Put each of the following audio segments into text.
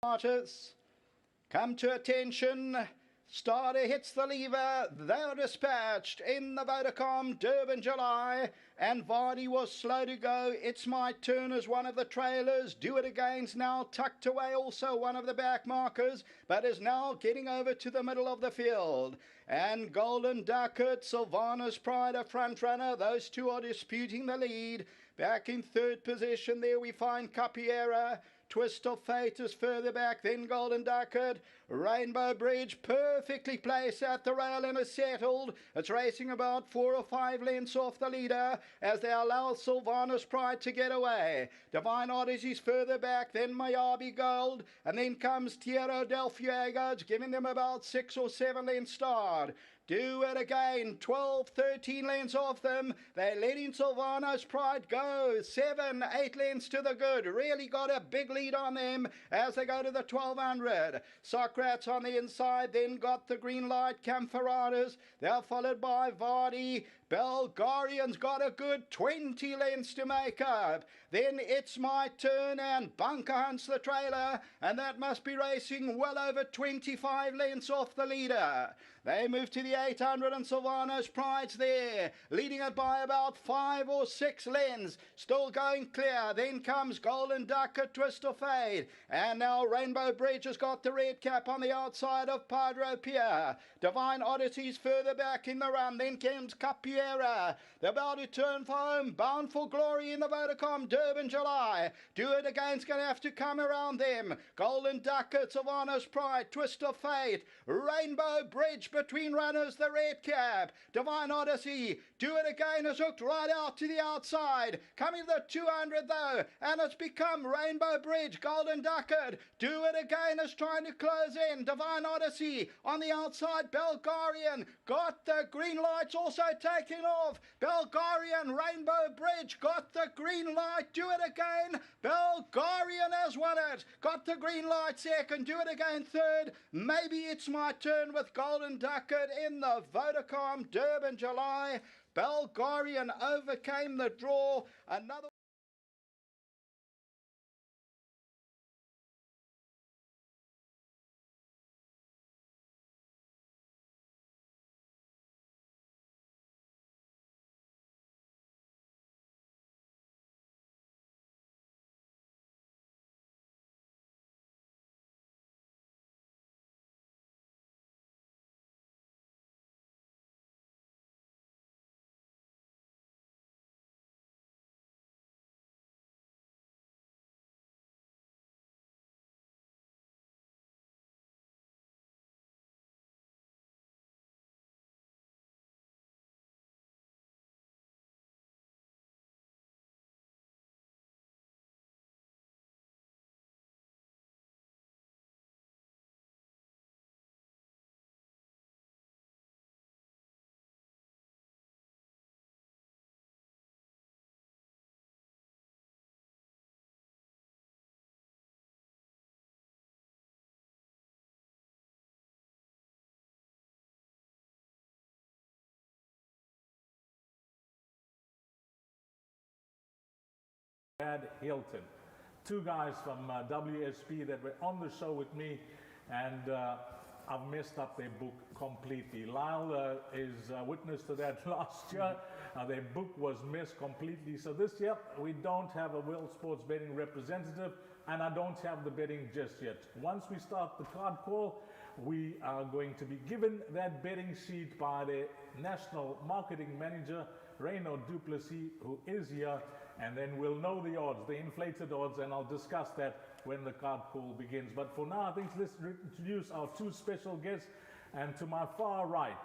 Artists, come to attention. Starter hits the lever. They're dispatched in the Vodacom Durban July. And Vardy was slow to go. It's My Turn as one of the trailers. Do It Again's now tucked away, also one of the back markers, but is now getting over to the middle of the field. And Golden Ducat, Sylvana's Pride, a front runner. Those two are disputing the lead. Back in third position there we find Capiera. Twist of Fate is further back, then Golden Ducat. Rainbow Bridge perfectly placed at the rail and is settled. It's racing about 4 or 5 lengths off the leader as they allow Sylvana's Pride to get away. Divine Odysseys further back, then Mayabi Gold, and then comes Tierra del Fuego. It's giving them about 6 or 7 lengths start. Do It Again, 12, 13 lengths off them. They're letting Sylvana's Pride go. 7, 8 lengths to the good. Really got a big lead on them as they go to the 1200. Socrates on the inside, then got the green light. Campharadas, they're followed by Vardy. Belgarian's got a good 20 lengths to make up. Then It's My Turn and Bunker Hunts the trailer, and that must be racing well over 25 lengths off the leader. They move to the 800 and Sylvana's Pride's there, leading it by about 5 or 6 lengths. Still going clear. Then comes Golden Ducat, Twist of Fate. And now Rainbow Bridge has got the red cap on the outside of Padre Pia. Divine Odysseys further back in the run. Then comes Capiera. They're about to turn for home. Bound for Glory in the Vodacom Durban July. Do It Again's going to have to come around them. Golden Ducat, Sylvana's Pride, Twist of Fate. Rainbow Bridge between runners, the red cap. Divine Odyssey, Do It Again has hooked right out to the outside. Coming to the 200 though, and it's become Rainbow Bridge. Golden Ducat, Do It Again is trying to close in. Divine Odyssey on the outside. Belgarian got the green lights also taking off. Belgarian, Rainbow Bridge got the green light. Do It Again. Belgarian has won it. Got the green light second. Do It Again third. Maybe It's My Turn with Golden Ducat in the Vodacom Durban July. Belgarian overcame the draw. Another Hilton. Two guys from WSP that were on the show with me, and I've messed up their book completely. Lyle is witness to that last year. Their book was missed completely. So this year, we don't have a World Sports Betting representative, and I don't have the betting just yet. Once we start the card call, we are going to be given that betting sheet by the National Marketing Manager, Reino Duplessis, who is here, and then we'll know the odds, the inflated odds, and I'll discuss that when the card call begins. But for now, I think let's introduce our two special guests. And to my far right,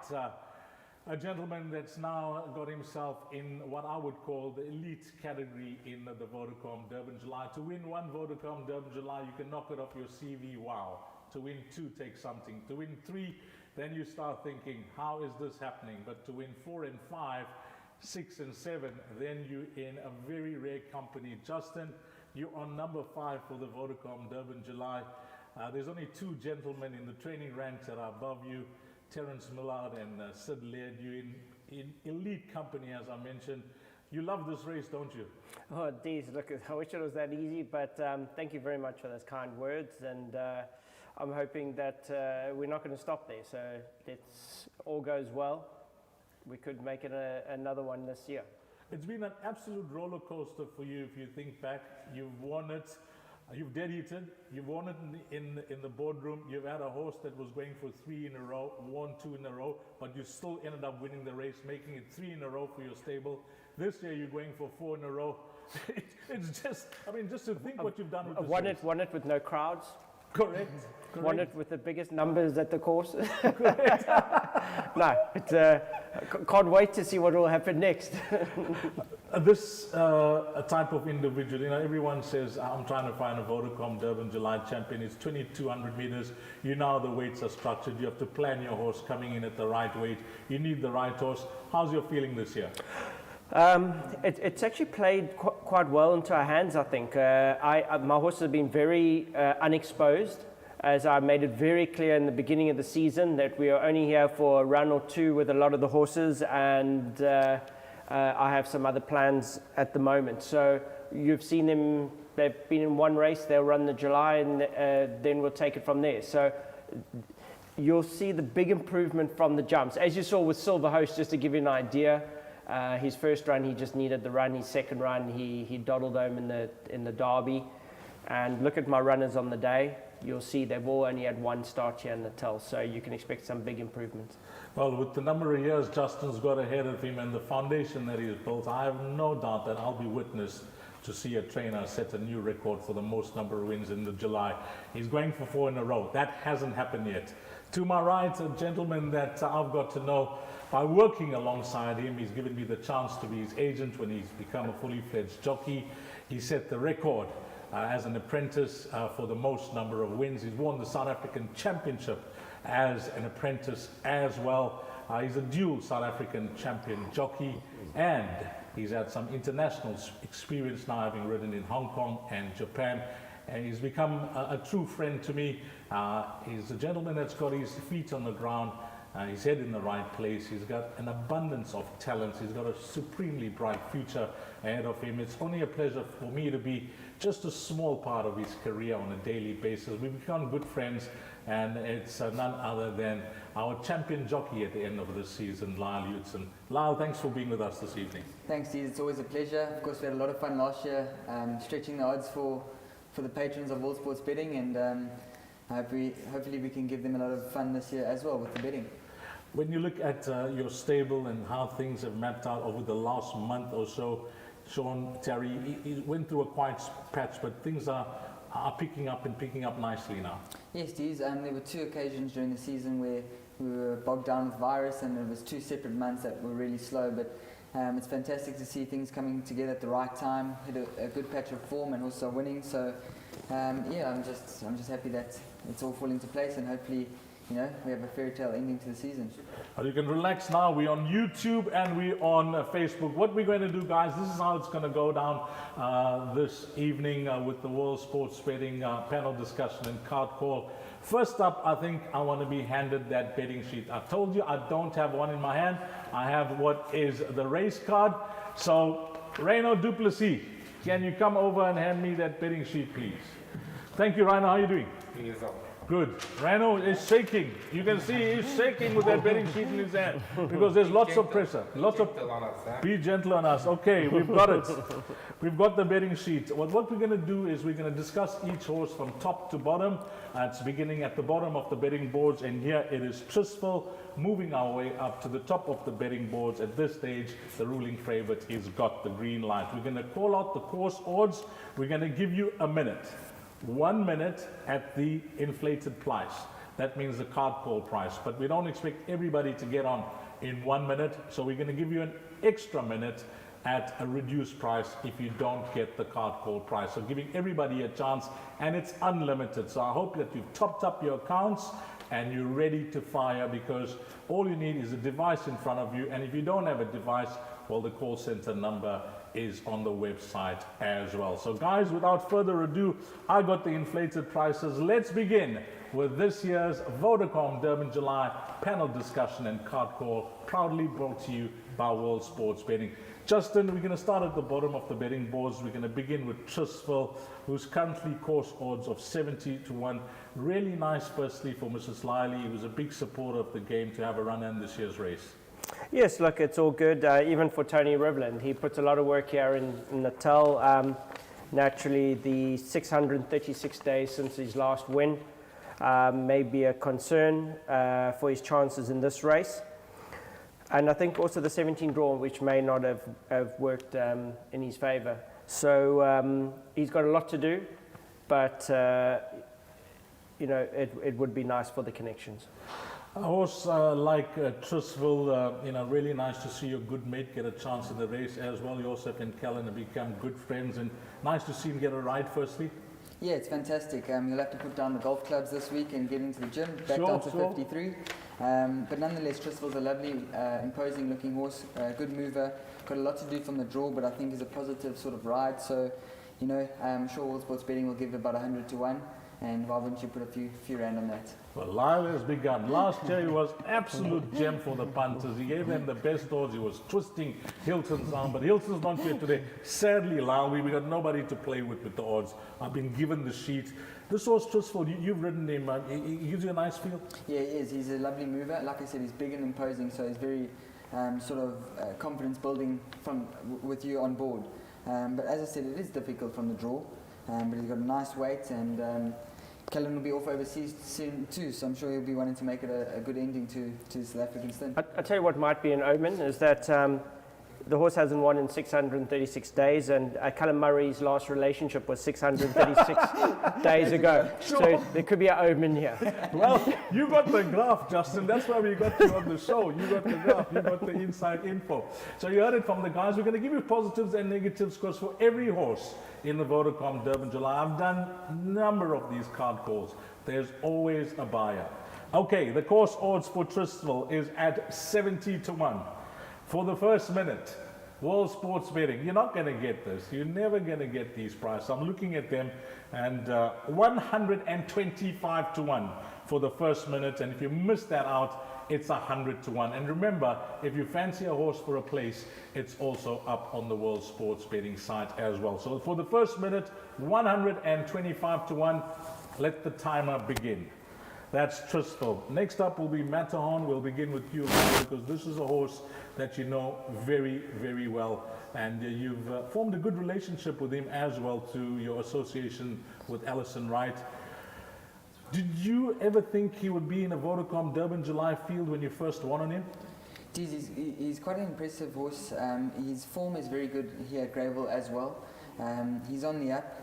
a gentleman that's now got himself in what I would call the elite category in the Vodacom Durban July. To win one Vodacom Durban July, you can knock it off your CV, wow. To win 2, take something. To win 3, then you start thinking, how is this happening? But to win 4 and 5, 6 and 7, then you're in a very rare company. Justin, you're on number 5 for the Vodacom Durban July. There's only 2 gentlemen in the training ranks that are above you, Terence Millard and Sid Laird. You're in elite company, as I mentioned. You love this race, don't you? Oh, Deez, look, I wish it was that easy, but thank you very much for those kind words, and I'm hoping that we're not going to stop there, so let's all goes well. We could make it another one this year. It's been an absolute roller coaster for you if you think back. You've won it, you've dead heated, you've won it in the boardroom, you've had a horse that was going for 3 in a row, won 2 in a row, but you still ended up winning the race, making it 3 in a row for your stable. This year you're going for 4 in a row. It's just, I mean, just to think what you've done with this race. Won it with no crowds. Correct. Won it with the biggest numbers at the course. No, but can't wait to see what will happen next. This type of individual, you know, everyone says, I'm trying to find a Vodacom Durban July champion. It's 2,200 meters. You know how the weights are structured. You have to plan your horse coming in at the right weight. You need the right horse. How's your feeling this year? It's actually played quite well into our hands, I think. My horses have been very unexposed, as I made it very clear in the beginning of the season that we are only here for a run or two with a lot of the horses, and I have some other plans at the moment. So you've seen them, they've been in one race, they'll run the July, and then we'll take it from there. So you'll see the big improvement from the jumps. As you saw with Silver Host, just to give you an idea, his first run, he just needed the run. His second run, he doddled home in the Derby. And look at my runners on the day. You'll see they've all only had one start here in the Tell, so you can expect some big improvements. Well, with the number of years Justin's got ahead of him and the foundation that he's built, I have no doubt that I'll be witness to see a trainer set a new record for the most number of wins in the July. He's going for 4 in a row. That hasn't happened yet. To my right, a gentleman that I've got to know by working alongside him. He's given me the chance to be his agent when he's become a fully fledged jockey. He set the record as an apprentice for the most number of wins. He's won the South African Championship as an apprentice as well. He's a dual South African champion jockey, and he's had some international experience now, having ridden in Hong Kong and Japan. And he's become a true friend to me. He's a gentleman that's got his feet on the ground, his head in the right place. He's got an abundance of talents. He's got a supremely bright future ahead of him. It's only a pleasure for me to be just a small part of his career on a daily basis. We've become good friends, and it's none other than our champion jockey at the end of this season, Lyle Hewitson. Lyle, thanks for being with us this evening. Thanks, Deez. It's always a pleasure. Of course, we had a lot of fun last year, stretching the odds for the patrons of World Sports Betting, and hopefully we can give them a lot of fun this year as well with the betting. When you look at your stable and how things have mapped out over the last month or so, Sean Terry, he went through a quiet patch, but things are picking up nicely now. Yes, Deez. There were 2 occasions during the season where we were bogged down with virus, and it was 2 separate months that were really slow, but it's fantastic to see things coming together at the right time. Hit a good patch of form and also winning. So yeah, I'm just happy that it's all falling into place, and hopefully, you know, we have a fairy tale ending to the season. You can relax now. We're on YouTube and we're on Facebook. What we're going to do, guys, this is how it's going to go down this evening with the World Sports Betting panel discussion and card call. First up, I think I want to be handed that betting sheet. I told you I don't have one in my hand. I have what is the race card. So, Reno Duplessis, can you come over and hand me that betting sheet, please? Thank you, Reno. How are you doing? Good. Reno is shaking. You can see he's shaking with that betting sheet in his hand because there's lots of pressure. Be gentle on us. Okay, we've got it. We've got the betting sheet. What we're going to do is we're going to discuss each horse from top to bottom. It's beginning at the bottom of the betting boards, and here it is Tristville, moving our way up to the top of the betting boards. At this stage, the ruling favorite is got the green light. We're going to call out the course odds. We're going to give you a minute. 1 minute at the inflated price. That means the card call price. But we don't expect everybody to get on in 1 minute. So we're going to give you an extra minute at a reduced price if you don't get the card call price. So giving everybody a chance, and it's unlimited. So I hope that you've topped up your accounts and you're ready to fire, because all you need is a device in front of you. And if you don't have a device, well, the call center number is on the website as well. So guys, without further ado, I got the inflated prices. Let's begin with this year's Vodacom Durban July panel discussion and card call, proudly brought to you by World Sports Betting. Justin, we're going to start at the bottom of the betting boards. We're going to begin with Trisville, whose country course odds of 70-1. Really nice, firstly, for Mrs. Lyle. He was a big supporter of the game to have a run in this year's race. Yes, look, it's all good, even for Tony Rivland. He puts a lot of work here in Natal. Naturally, the 636 days since his last win may be a concern for his chances in this race. And I think also the 17 draw, which may not have worked in his favour. So he's got a lot to do, but it would be nice for the connections. A horse like Trisville, really nice to see your good mate get a chance in the race as well. Joseph and Kellen have become good friends, and nice to see him get a ride firstly. Yeah, it's fantastic. You'll have to put down the golf clubs this week and get into the gym, back down to 53. But nonetheless, Trisville's a lovely, imposing looking horse, good mover, got a lot to do from the draw, but I think is a positive sort of ride. So, I'm sure All Sports Betting will give about 100-1. And why wouldn't you put a few rand on that? Well, Lyle has begun. Last year he was absolute gem for the punters. He gave them the best odds. He was twisting Hilton's arm, but Hilton's not here today. Sadly, Lyle, we got nobody to play with the odds. I've been given the sheet. This horse, Trisville, you've ridden him. He gives you a nice feel. Yeah, he is. He's a lovely mover. Like I said, he's big and imposing, so he's very confidence building with you on board. But as I said, it is difficult from the draw. But he's got a nice weight, and Kellen will be off overseas soon too, so I'm sure he'll be wanting to make it a good ending to the South African stint. I'll tell you what might be an omen is that the horse hasn't won in 636 days, and Callum Murray's last relationship was 636 days ago. Sure. So there could be an omen here. Well, you got the graph, Justin. That's why we got you on the show. You got the graph. You got the inside info. So you heard it from the guys. We're going to give you positives and negatives scores for every horse in the Vodacom Durban July. I've done a number of these card calls. There's always a buyer. Okay, the course odds for Trisville is at 70-1. For the first minute, World Sports Betting, you're not going to get this. You're never going to get these prices. I'm looking at them, and 125-1 for the first minute. And if you miss that out, it's 100-1. And remember, if you fancy a horse for a place, it's also up on the World Sports Betting site as well. So for the first minute, 125-1. Let the timer begin. That's Trisville. Next up will be Matterhorn. We'll begin with you, because this is a horse that you know very, very well. And you've formed a good relationship with him as well, to your association with Alison Wright. Did you ever think he would be in a Vodacom Durban July field when you first won on him? Geez, he's quite an impressive horse. His form is very good here at Greyville as well. He's on the up.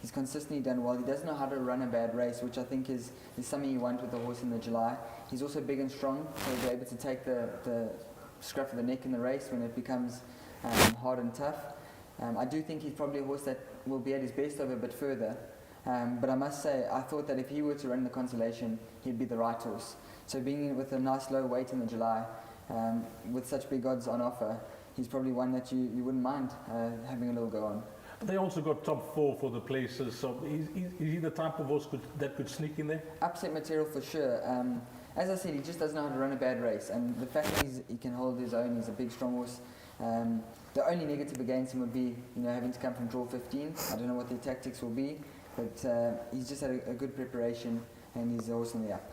He's consistently done well. He doesn't know how to run a bad race, which I think is something you want with a horse in the July. He's also big and strong, so he'll be able to take the scruff of the neck in the race when it becomes hard and tough. I do think he's probably a horse that will be at his best over a bit further. But I must say, I thought that if he were to run the Consolation, he'd be the right horse. So being with a nice low weight in the July, with such big odds on offer, he's probably one that you wouldn't mind having a little go on. They also got top 4 for the places, so is he the type of horse that could sneak in there? Upset material for sure. As I said, he just doesn't know how to run a bad race, and the fact that he can hold his own, he's a big, strong horse. The only negative against him would be, having to come from draw 15. I don't know what their tactics will be, but he's just had a good preparation, and he's a horse on the up.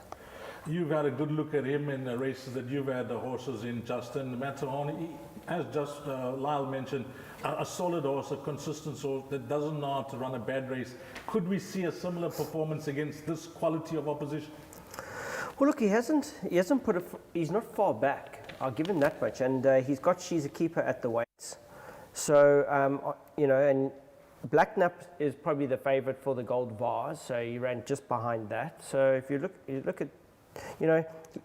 You've had a good look at him in the races that you've had the horses in, Justin. Matterhorn, as just Lyle mentioned, a solid horse, a consistent horse that doesn't know how to run a bad race. Could we see a similar performance against this quality of opposition? Well, look, he's not far back. I'll give him that much, and she's a keeper at the weights. So and Blacknap is probably the favourite for the Gold Vase, so he ran just behind that. So if you look at,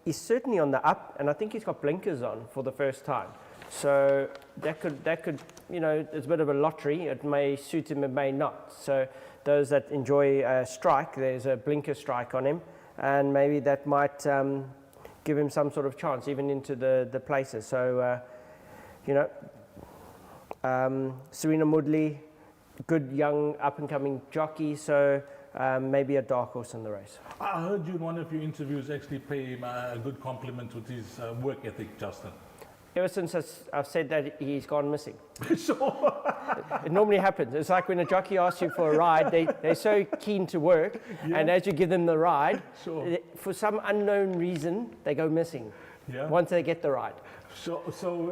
he's certainly on the up, and I think he's got blinkers on for the first time. So that could, it's a bit of a lottery. It may suit him, it may not. So those that enjoy strike, there's a blinker strike on him, and maybe that might give him some sort of chance, even into the places. So, Serena Moodley, good young up-and-coming jockey, so maybe a dark horse in the race. I heard you in one of your interviews actually pay him a good compliment with his work ethic, Justin. Ever since I've said that, he's gone missing. So, It normally happens. It's like when a jockey asks you for a ride, they're so keen to work, and as you give them the ride, Sure. for some unknown reason, they go missing yeah. once they get the ride. So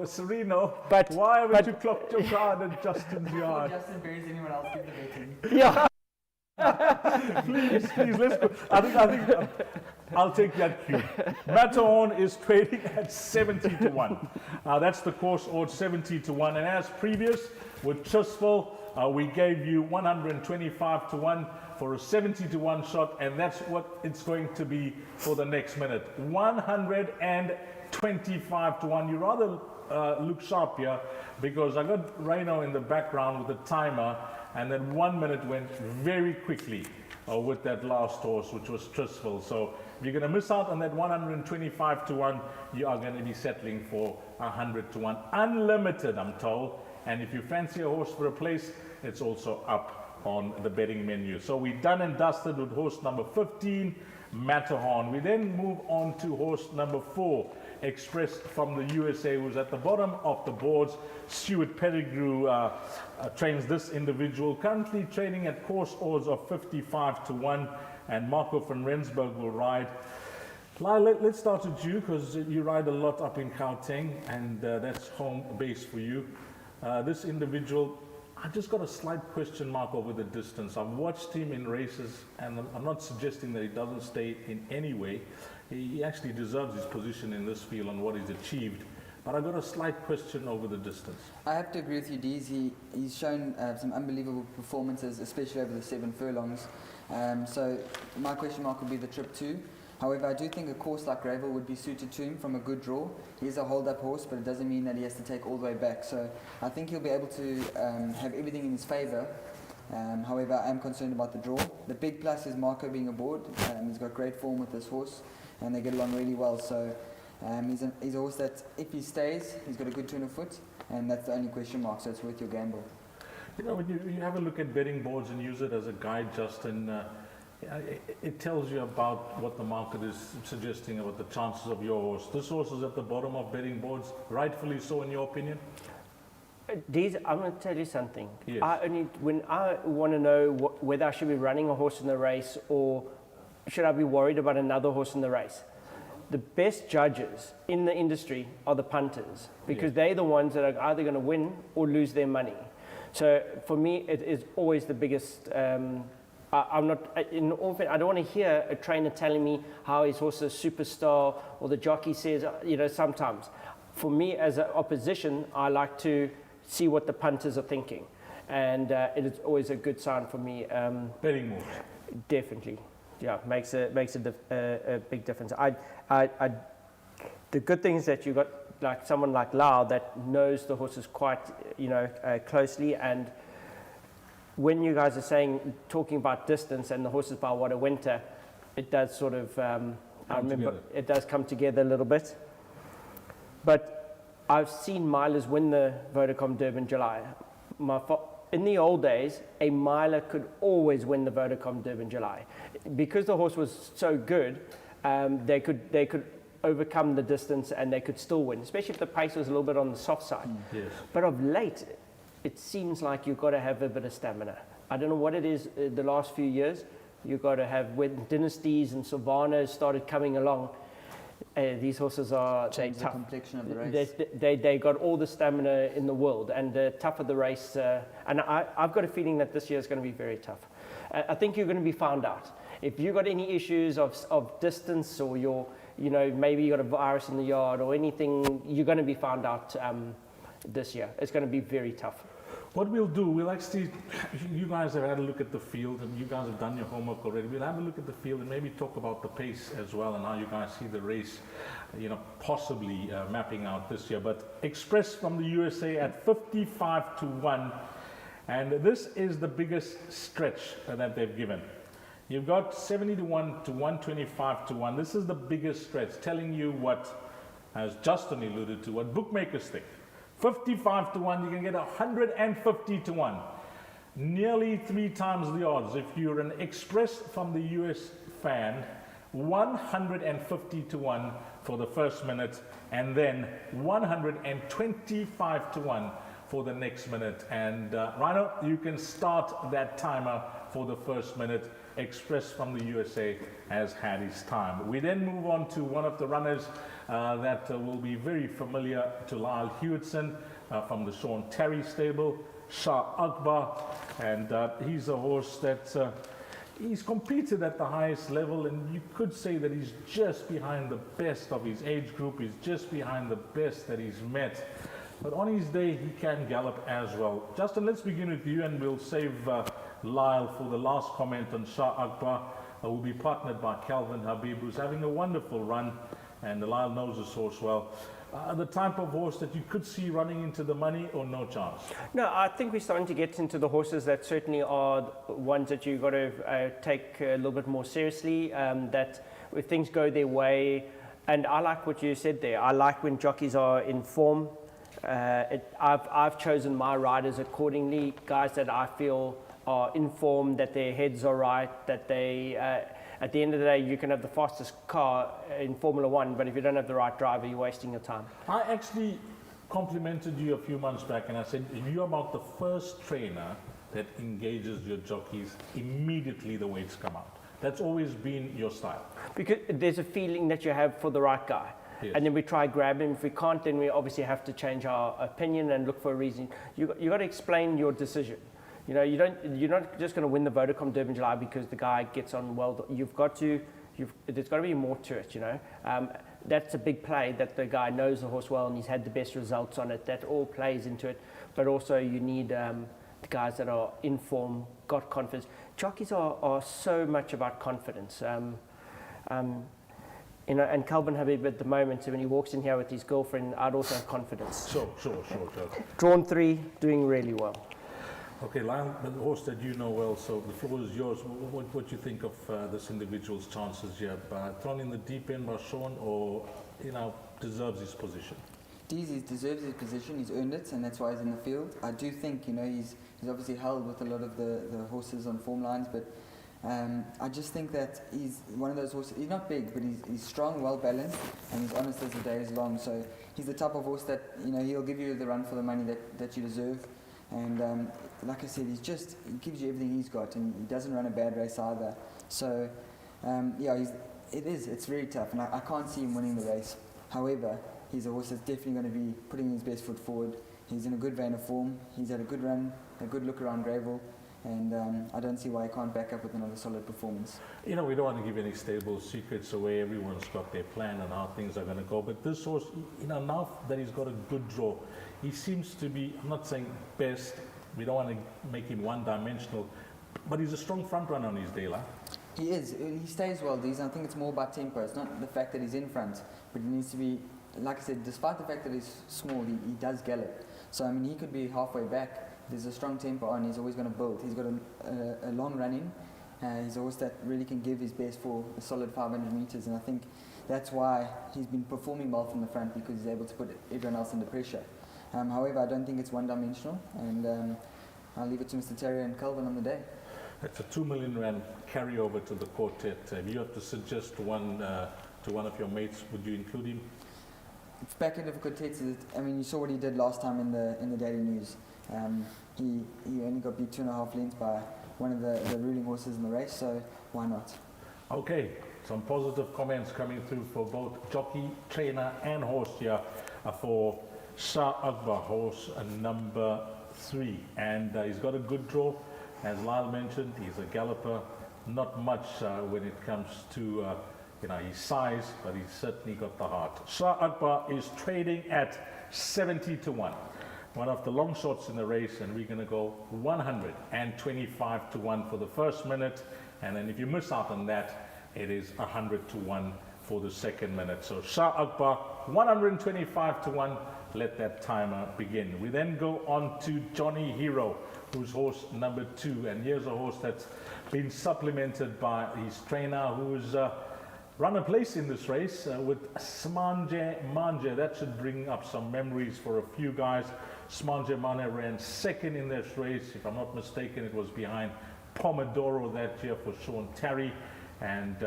Sereno, But- why haven't but- you clocked your card at Justin's Before yard? Justin buries anyone else, give the betting. Yeah. Please, let's go. I think I'll take that cue. Matterhorn is trading at 70 to 1. That's the course odds, 70 to 1. And as previous with Chisville, we gave you 125 to 1 for a 70 to 1 shot, and that's what it's going to be for the next minute. 125 to 1. You rather look sharp here, because I got Reno in the background with the timer, and then 1 minute went very quickly with that last horse, which was Chisville. So if you're going to miss out on that 125 to 1, you are going to be settling for 100 to 1. Unlimited, I'm told. And if you fancy a horse for a place, it's also up on the betting menu. So we're done and dusted with horse number 15, Matterhorn. We then move on to horse number 4, Express from the USA, who's at the bottom of the boards. Stuart Pettigrew trains this individual, currently trading at course odds of 55 to 1, and Marco van Rensburg will ride. Lyle, let's start with you, because you ride a lot up in Gauteng, and that's home base for you. This individual, I just got a slight question mark over the distance. I've watched him in races, and I'm not suggesting that he doesn't stay in any way. He actually deserves his position in this field on what he's achieved. But I got a slight question over the distance. I have to agree with you, Deez. He's shown some unbelievable performances, especially over the 7 furlongs. So my question mark would be the trip 2. However, I do think a course like Gravel would be suited to him from a good draw. He's a hold-up horse, but it doesn't mean that he has to take all the way back. So I think he'll be able to have everything in his favour. However, I am concerned about the draw. The big plus is Marco being aboard. He's got great form with this horse, and they get along really well. So he's a horse that, if he stays, he's got a good turn of foot, and that's the only question mark, so it's worth your gamble. You know, when you have a look at betting boards and use it as a guide, Justin, it tells you about what the market is suggesting about the chances of your horse. This horse is at the bottom of betting boards, rightfully so in your opinion? Deez, I'm going to tell you something. Yes. When I want to know whether I should be running a horse in the race or should I be worried about another horse in the race, the best judges in the industry are the punters, because they're the ones that are either going to win or lose their money. So for me, it is always the biggest. I'm not, in all fact, I don't want to hear a trainer telling me how his horse is a superstar, or the jockey says, sometimes. For me, as an opposition, I like to see what the punters are thinking. And it is always a good sign for me. Betting moves. Definitely. Yeah, makes a big difference. The good thing is that you got like someone like Lyle that knows the horses quite, closely. And when you guys are talking about distance and the horses by what a winter, it does sort of, it does come together a little bit. But I've seen milers win the Vodacom Durban July. In the old days, a miler could always win the Vodacom Durban July. Because the horse was so good, they could overcome the distance and they could still win, especially if the pace was a little bit on the soft side. Yes. But of late, it seems like you've got to have a bit of stamina. I don't know what it is the last few years. You've got to have, when Dynasties and Sylvanas started coming along, these horses are Change the tough. complexion of the race. They got all the stamina in the world, and tougher the race. And I've got a feeling that this year is going to be very tough. I think you're going to be found out. If you've got any issues of distance, or maybe you got a virus in the yard or anything, you're going to be found out this year. It's going to be very tough. What we'll do, we'll actually, you guys have had a look at the field, and you guys have done your homework already. We'll have a look at the field and maybe talk about the pace as well, and how you guys see the race, possibly mapping out this year. But Express from the USA at 55 to 1, and this is the biggest stretch that they've given. You've got 70 to 1 to 125 to 1. This is the biggest stretch, telling you what, as Justin alluded to, what bookmakers think. 55 to 1, you can get 150 to 1. Nearly 3 times the odds. If you're an Express from the US fan, 150 to 1 for the first minute. and then 125 to 1 for the next minute. And Rhino, you can start that timer for the first minute. Express from the USA has had his time. We then move on to one of the runners that will be very familiar to Lyle, Hewitson, from the Sean Terry stable, Shah Akbar, and he's a horse that he's competed at the highest level, and you could say that he's just behind the best of his age group. He's just behind the best that he's met. But on his day, he can gallop as well. Justin, let's begin with you, and we'll save Lyle for the last comment on Shah Akbar. Will be partnered by Calvin Habib, who's having a wonderful run, and Lyle knows this horse well. The type of horse that you could see running into the money, or no chance? No, I think we're starting to get into the horses that certainly are ones that you've got to take a little bit more seriously, that if things go their way, and I like what you said there, I like when jockeys are in form. I've chosen my riders accordingly, guys that I feel are informed, that their heads are right, that they, at the end of the day, you can have the fastest car in Formula One, but if you don't have the right driver, you're wasting your time. I actually complimented you a few months back, and I said, you're about the first trainer that engages your jockeys immediately the weights come out. That's always been your style. Because there's a feeling that you have for the right guy. Yes. And then we try grab him. If we can't, then we obviously have to change our opinion and look for a reason. You got to explain your decision. You know, you're not just going to win the Vodacom Durban July because the guy gets on well. There's got to be more to it, you know. That's a big play, that the guy knows the horse well and he's had the best results on it. That all plays into it. But also you need the guys that are in form, got confidence. Jockeys are so much about confidence. You know, and Calvin Habib at the moment, when he walks in here with his girlfriend, I'd also have confidence. Sure. Drawn 3, doing really well. Okay, Lyle, the horse that you know well, so the floor is yours. What do you think of this individual's chances here? Thrown in the deep end by Sean, or, you know, deserves his position? Deez deserves his position. He's earned it, and that's why he's in the field. I do think, you know, he's obviously held with a lot of the horses on form lines, but I just think that he's one of those horses. He's not big, but he's strong, well balanced, and he's honest as the day is long. So he's the type of horse that, you know, he'll give you the run for the money that you deserve. And like I said, he gives you everything he's got, and he doesn't run a bad race either. So yeah, it's very tough, and I can't see him winning the race. However, he's a horse that's definitely going to be putting his best foot forward. He's in a good vein of form. He's had a good run, a good look around Gravel. And I don't see why he can't back up with another solid performance. You know, we don't want to give any stable secrets away. Everyone's got their plan and how things are going to go. But this horse, you know, now that he's got a good draw, he seems to be, I'm not saying best, we don't want to make him one-dimensional, but he's a strong front runner on his day, Lyle. He is. He stays well, Deez. I think it's more about tempo. It's not the fact that he's in front, but he needs to be, like I said, despite the fact that he's small, he does gallop. So, I mean, he could be halfway back. There's a strong tempo on, he's always going to build. He's got a long running. He's a horse that really can give his best for a solid 500 metres, and I think that's why he's been performing well from the front, because he's able to put everyone else under pressure. However, I don't think it's one-dimensional, and I'll leave it to Mr. Terry and Calvin on the day. It's a 2 million rand carryover to the quartet. If you have to suggest one to one of your mates, would you include him? It's back end of a quartet. I mean, you saw what he did last time in the Daily News. He only got beat 2.5 lengths by one of the ruling horses in the race, so why not? Okay, some positive comments coming through for both jockey, trainer and horse here for Shah Akbar, horse number 3. And he's got a good draw. As Lyle mentioned, he's a galloper, not much when it comes to you know, his size, but he's certainly got the heart. Shah Akbar is trading at 70 to 1. One of the long shots in the race, and we're going to go 125 to 1 for the first minute, and then if you miss out on that, it is 100 to 1 for the second minute. So Shah Akbar, 125 to 1. Let that timer begin. We then go on to Johnny Hero, who's horse number 2, and here's a horse that's been supplemented by his trainer, who's run a place in this race with Smanje Manje. That should bring up some memories for a few guys. Smanje Manje ran second in this race. If I'm not mistaken, it was behind Pomodoro that year for Sean Terry. And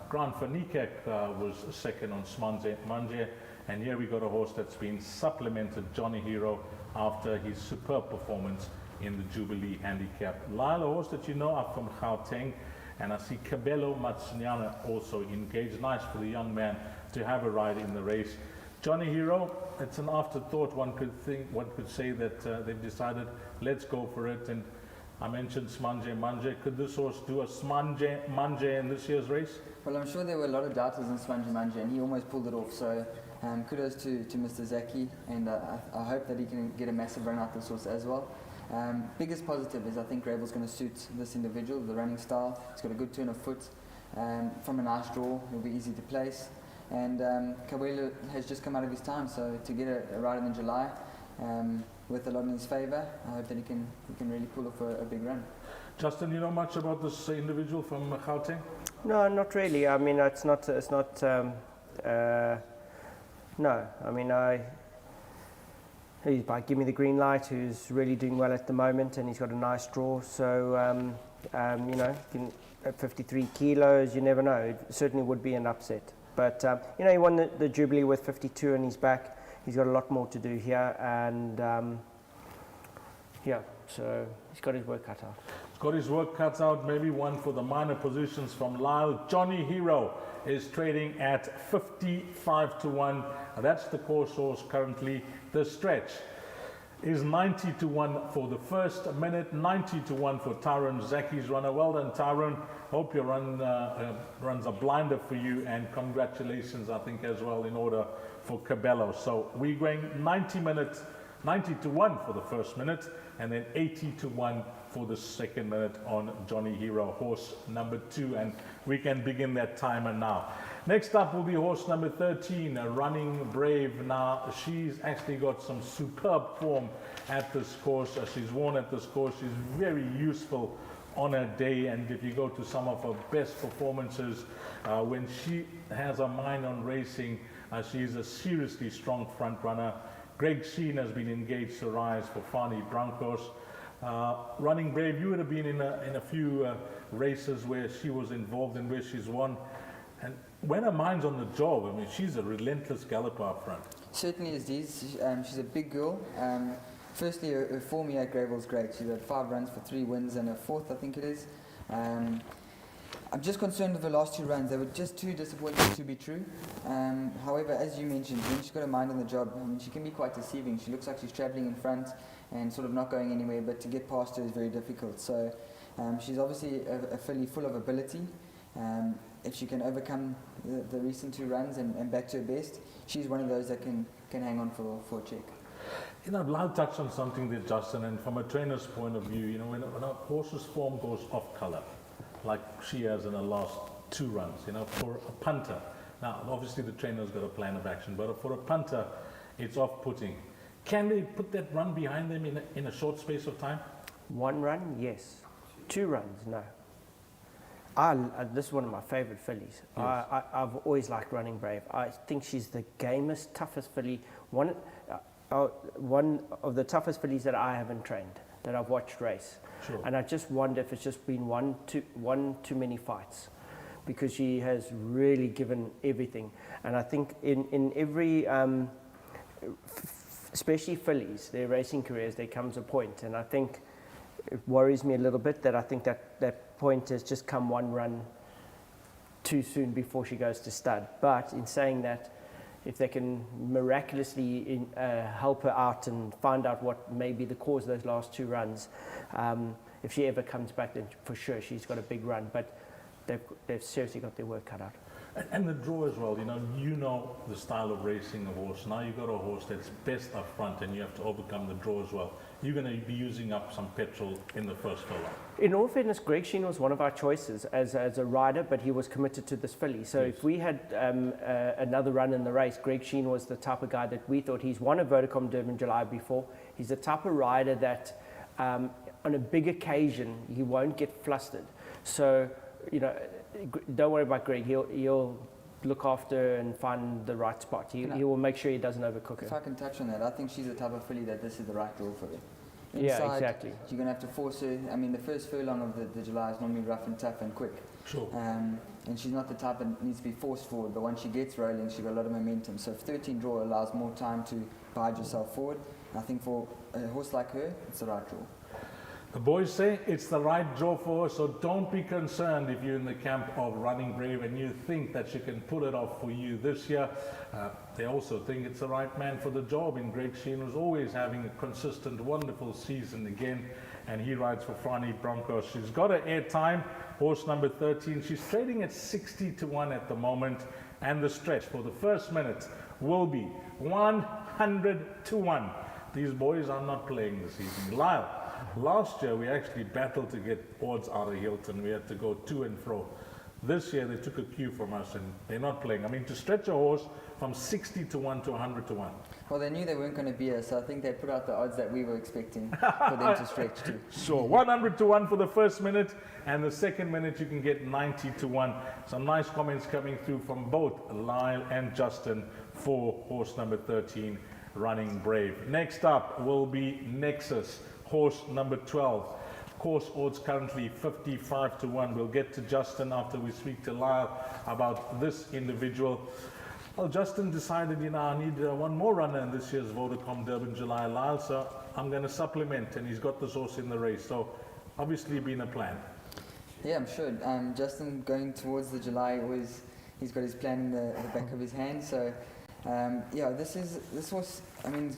Grant van Niekerk was second on Smanje Manje. And here we got a horse that's been supplemented, Johnny Hero, after his superb performance in the Jubilee Handicap. Lyle, a horse that you know up from Gauteng, and I see Cabello Matsnyana also engaged. Nice for the young man to have a ride in the race. Johnny Hero, it's an afterthought. One could say that they've decided, let's go for it. And I mentioned Smanje Manje. Could this horse do a Smanje Manje in this year's race? Well, I'm sure there were a lot of doubters in Smanje Manje, and he almost pulled it off. So kudos to Mr. Zaki, and I hope that he can get a massive run out this horse as well. Biggest positive is I think Grable's going to suit this individual, the running style. He's got a good turn of foot. From a nice draw, he'll be easy to place. And Kabwela has just come out of his time, so to get a rider in July with a lot in his favour, I hope that he can really pull off a big run. Justin, you know much about this individual from Gauteng? No, not really. I mean, it's not. No, I mean, he's by Give Me the Green Light, who's really doing well at the moment, and he's got a nice draw. So, you know, at 53 kilos, you never know. It certainly would be an upset. But, you know, he won the Jubilee with 52 on his back. He's got a lot more to do here, and yeah, so he's got his work cut out. He's got his work cut out, maybe one for the minor positions from Lyle. Johnny Hero is trading at 55 to 1. That's the course horse currently. The stretch is 90 to 1 for the first minute, 90 to 1 for Tyrone Zaki's runner. Well done, Tyrone. Hope your runs a blinder for you, and congratulations, I think, as well, in order for Cabello. So we're going 90 to 1 for the first minute, and then 80 to 1 for the second minute on Johnny Hero, horse number 2, and we can begin that timer now. Next up will be horse number 13, Running Brave. Now, she's actually got some superb form at this course. She's won at this course. She's very useful on her day, and if you go to some of her best performances, when she has a mind on racing, she's a seriously strong front runner. Greg Sheen has been engaged to rise for Fani Broncos. Running Brave, you would have been in a few races where she was involved and where she's won. And when her mind's on the job, I mean, she's a relentless galloper up front. Certainly is, Deez. She's a big girl. Firstly, her form here at Gravel's great. She's had 5 runs for 3 wins and a 4th, I think it is. I'm just concerned with the last 2 runs. They were just too disappointing to be true. However, as you mentioned, when she's got her mind on the job, I mean, she can be quite deceiving. She looks like she's travelling in front and sort of not going anywhere, but to get past her is very difficult. So she's obviously a filly full of ability. If she can overcome the recent 2 runs and back to her best, she's one of those that can hang on for a check. You know, Lyle touched on something there, Justin, and from a trainer's point of view, you know, when a horse's form goes off colour, like she has in the last 2 runs, you know, for a punter. Now, obviously the trainer's got a plan of action, but for a punter, it's off-putting. Can they put that run behind them in a short space of time? 1 run, yes. 2 runs, no. This is one of my favourite fillies. Yes. I've always liked Running Brave. I think she's the gamest, toughest filly. One of the toughest fillies that I haven't trained, that I've watched race. Sure. And I just wonder if it's just been one too many fights, because she has really given everything. And I think in every, especially fillies, their racing careers, there comes a point, and I think it worries me a little bit that I think that point has just come 1 run too soon before she goes to stud. But in saying that, if they can miraculously help her out and find out what may be the cause of those last 2 runs, if she ever comes back, then for sure she's got a big run. But they've seriously got their work cut out. And the draw as well, you know the style of racing a horse. Now you've got a horse that's best up front, and you have to overcome the draw as well. You're going to be using up some petrol in the first furlong. In all fairness, Greg Sheen was one of our choices as a rider, but he was committed to this filly. So yes. If we had another run in the race, Greg Sheen was the type of guy that we thought. He's won a Vodacom Durban July before. He's the type of rider that on a big occasion, he won't get flustered. So, don't worry about Greg. He'll look after and find the right spot. He will make sure he doesn't overcook her. If I can touch on that, I think she's the type of filly that this is the right draw for her. Yeah, inside, exactly. you're going to have to force her. I mean, the first furlong of the July is normally rough and tough and quick. Sure. And she's not the type that needs to be forced forward, but once she gets rolling, she's got a lot of momentum. So 13 draw allows more time to guide yourself forward. And I think for a horse like her, it's the right draw. The boys say it's the right draw for her, so don't be concerned if you're in the camp of Running Brave and you think that she can pull it off for you this year. They also think it's the right man for the job in Greg Sheen, who's always having a consistent, wonderful season again, and he rides for Franny Broncos. She's got her airtime, horse number 13. She's trading at 60 to 1 at the moment, and the stretch for the first minute will be 100 to 1. These boys are not playing this evening. Lyle, last year we actually battled to get odds out of Hewitson. We had to go to and fro. This year they took a cue from us and they're not playing. I mean, to stretch a horse from 60 to 1 to 100 to 1. Well, they knew they weren't going to be here, so I think they put out the odds that we were expecting for them to stretch to. So 100 to 1 for the first minute, and the second minute you can get 90 to 1. Some nice comments coming through from both Lyle and Justin for horse number 13, Running Brave. Next up will be Nexus, horse number 12. Course odds currently 55 to 1. We'll get to Justin after we speak to Lyle about this individual. Well, Justin decided, I need one more runner in this year's Vodacom Durban July, Lyle, so I'm going to supplement, and he's got this horse in the race. So obviously been a plan. Yeah, I'm sure. Justin going towards the July, he's got his plan in the back of his hand. So yeah, this horse, I mean,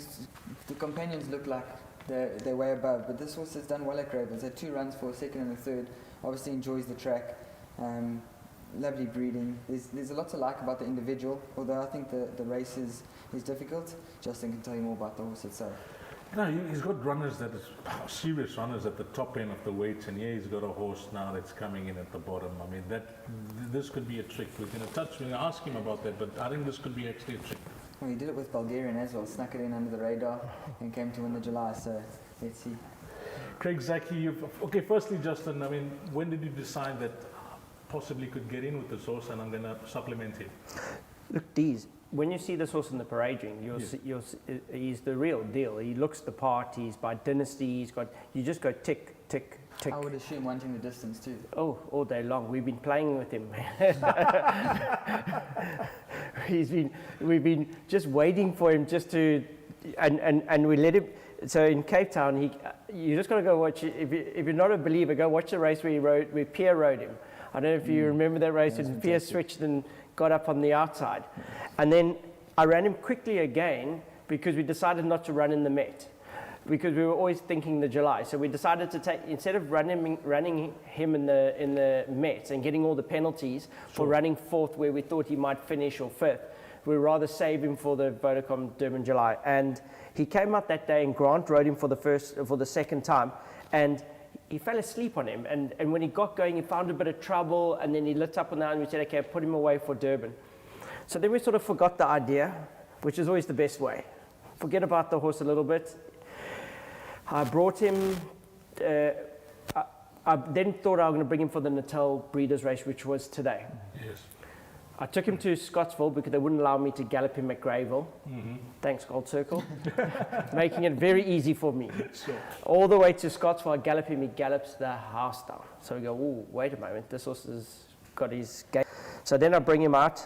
the companions look like they're way above, but this horse has done well at Greyville. He's had 2 runs for a second and a third. Obviously enjoys the track. Lovely breeding. There's a lot to like about the individual, although I think the race is difficult. Justin can tell you more about the horse itself. He's got runners that are serious runners at the top end of the weights, and he's got a horse now that's coming in at the bottom. I mean, this could be a trick. We're going to ask him about that, but I think this could be actually a trick. Well, he did it with Bulgarian as well, snuck it in under the radar and came to win the July, so let's see. Craig Zaki, okay, firstly, Justin, I mean, when did you decide that possibly could get in with this horse and I'm going to supplement him? Look, Deez, when you see this horse in the parade ring, he's the real deal. He looks the part, he's by dynasty, you just go tick, tick, tick. I would assume wanting the distance too. Oh, all day long. We've been playing with him. We've been just waiting for him just to, and we let him. So in Cape Town, you just got to go watch. If you're not a believer, go watch the race where Pierre rode him. I don't know if you remember that race when Pierre switched and got up on the outside. And then I ran him quickly again because we decided not to run in the Met, because we were always thinking the July. So we decided to take, instead of running him in the Met and getting all the penalties for running 4th where we thought he might finish, or 5th, we'd rather save him for the Vodacom Durban July. And he came out that day and Grant rode him for the second time, and he fell asleep on him. And when he got going, he found a bit of trouble, and then he lit up on that, and we said, okay, put him away for Durban. So then we sort of forgot the idea, which is always the best way. Forget about the horse a little bit. I brought him, I then thought I was going to bring him for the Natal Breeders' Race, which was today. Yes. I took him to Scottsville because they wouldn't allow me to gallop him at Greyville. Mm-hmm. Thanks, Gold Circle. Making it very easy for me. Sure. All the way to Scottsville, I gallop him, he gallops the house down. So we go, ooh, wait a moment, this horse has got his gait. So then I bring him out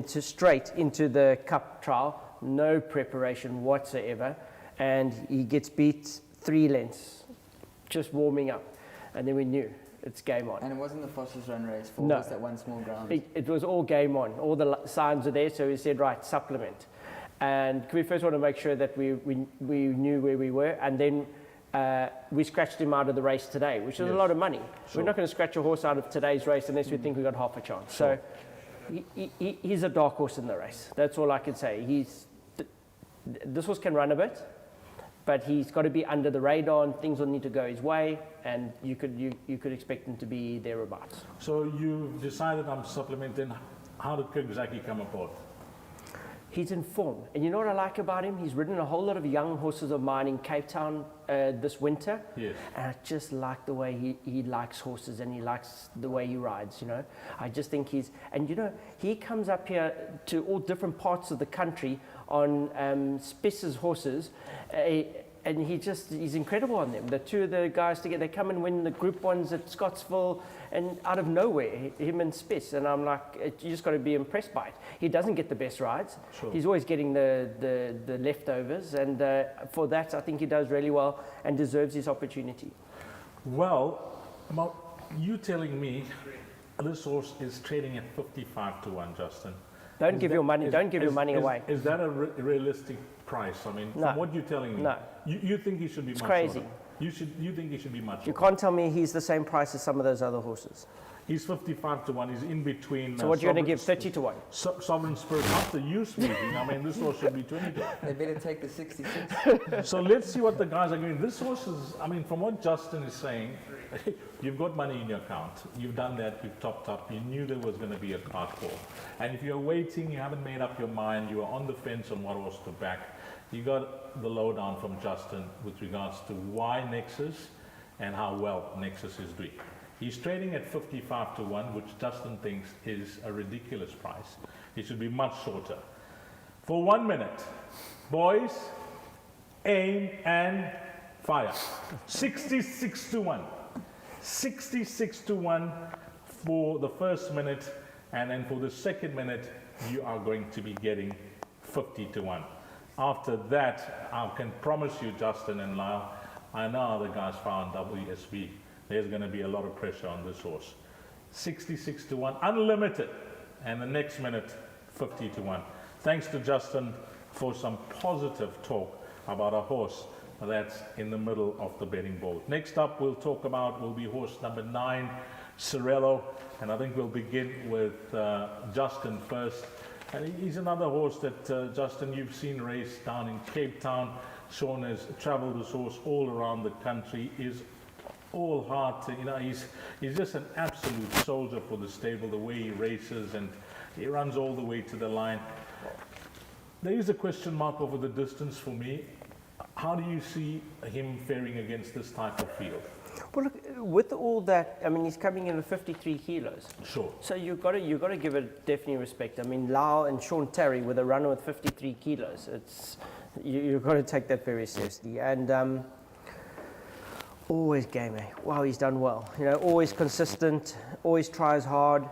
straight into the Cup trial, no preparation whatsoever, and he gets beat 3 lengths, just warming up. And then we knew. It's game on. And it wasn't the fastest run race for No. just that one small ground. It was all game on. All the signs are there, so we said, right, supplement. And we first want to make sure that we knew where we were, and then we scratched him out of the race today, which is a lot of money. Sure. We're not going to scratch a horse out of today's race unless we think we got half a chance. So he's a dark horse in the race. That's all I can say. This horse can run a bit, but he's got to be under the radar, and things will need to go his way, and you could expect him to be thereabouts. So you've decided I'm supplementing. How did Craig Zaki come aboard? He's in form. And you know what I like about him? He's ridden a whole lot of young horses of mine in Cape Town this winter. Yes. And I just like the way he likes horses, and he likes the way he rides, I just think he comes up here to all different parts of the country on Spiss's horses. and he's incredible on them. The two of the guys together, they come and win the Group 1s at Scottsville, and out of nowhere, him and Spiss, and I'm like, you just got to be impressed by it. He doesn't get the best rides. Sure. He's always getting the leftovers, and for that, I think he does really well and deserves his opportunity. Well, you telling me this horse is trading at 55 to 1, Justin. Don't give your money away. Is that a realistic price? I mean, No. from what you're telling me, No. you think he should be much crazy. shorter. You think he should be much You shorter. can't tell me he's the same price as some of those other horses. He's 55 to 1. He's in between. So what you're going to give, 30 to 1? Sovereign Spirit after you speaking. I mean, this horse should be 20 to 1. They better take the 66. So let's see what the guys are giving. This horse is, I mean, from what Justin is saying, you've got money in your account. You've done that, you've topped up. You knew there was going to be a card call. And if you're waiting, you haven't made up your mind, you are on the fence on what horse to back, you got the lowdown from Justin with regards to why Nexus and how well Nexus is doing. He's trading at 55 to 1, which Justin thinks is a ridiculous price. He should be much shorter. For 1 minute, boys, aim and fire. 66 to 1. 66 to 1 for the first minute, and then for the second minute, you are going to be getting 50 to 1. After that, I can promise you, Justin and Lyle, I know how the guys found WSB. There's going to be a lot of pressure on this horse. 66 to 1, unlimited. And the next minute, 50 to 1. Thanks to Justin for some positive talk about a horse that's in the middle of the betting board. Next up, will be horse number 9, Cirello. And I think we'll begin with Justin first. And he's another horse that, Justin, you've seen race down in Cape Town. Sean has traveled this horse all around the country, is all heart, he's just an absolute soldier for the stable, the way he races, and he runs all the way to the line. There is a question mark over the distance for me. How do you see him faring against this type of field? Well, look, with all that, I mean, he's coming in at 53 kilos. Sure. So you've got to give it definitely respect. I mean, Lyle and Sean Terry with a runner with 53 kilos. You've got to take that very seriously. And always game, eh? Wow, he's done well. Always consistent, always tries hard.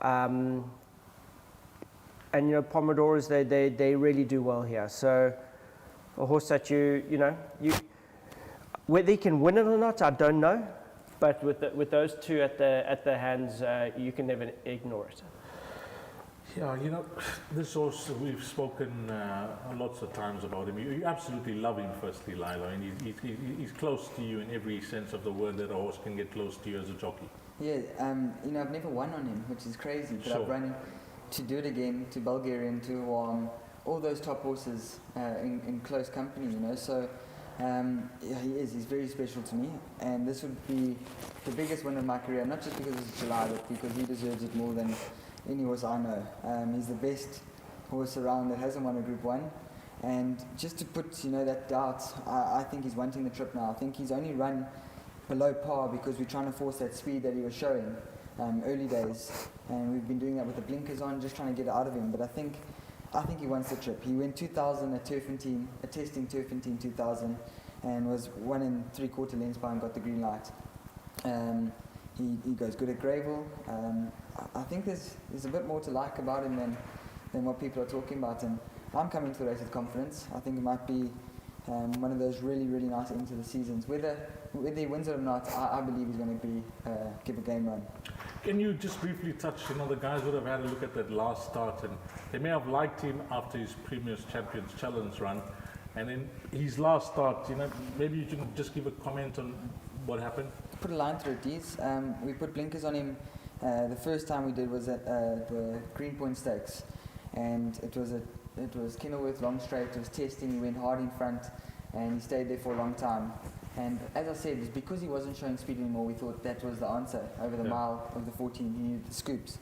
And Pomodoros, they really do well here. So a horse that whether he can win it or not, I don't know. But with those two at the hands, you can never ignore it. Yeah, this horse, we've spoken lots of times about him. You absolutely love him, firstly, Lyle. I mean, he's close to you in every sense of the word that a horse can get close to you as a jockey. Yeah, I've never won on him, which is crazy. But Sure. I've run to Do It Again, to Bulgarian, to all those top horses in close company, So, he's very special to me. And this would be the biggest win of my career, not just because it's July, but because he deserves it more than any horse I know. He's the best horse around that hasn't won a Group 1. And just to put, that doubt, I think he's wanting the trip now. I think he's only run below par because we're trying to force that speed that he was showing early days. And we've been doing that with the blinkers on, just trying to get it out of him. But I think he wants the trip. He went 2000 at Turfentine, a testing Turfentine 2000, and was 1 3/4 lengths by and got the green light. He goes good at gravel. I think there's a bit more to like about him than what people are talking about. And I'm coming to the race with confidence. I think it might be one of those really, really nice ends of the seasons. Whether he wins it or not, I believe he's going to give a game run. Can you just briefly touch, the guys would have had a look at that last start, and they may have liked him after his Premier's Champions Challenge run. And in his last start, maybe you can just give a comment on what happened. Put a line through it, Deez. We put blinkers on him. The first time we did was at the Greenpoint Stakes, and it was Kenilworth long straight. It was testing. He went hard in front, and he stayed there for a long time. And as I said, it's because he wasn't showing speed anymore. We thought that was the answer over the mile of the 14. He needed the scoops,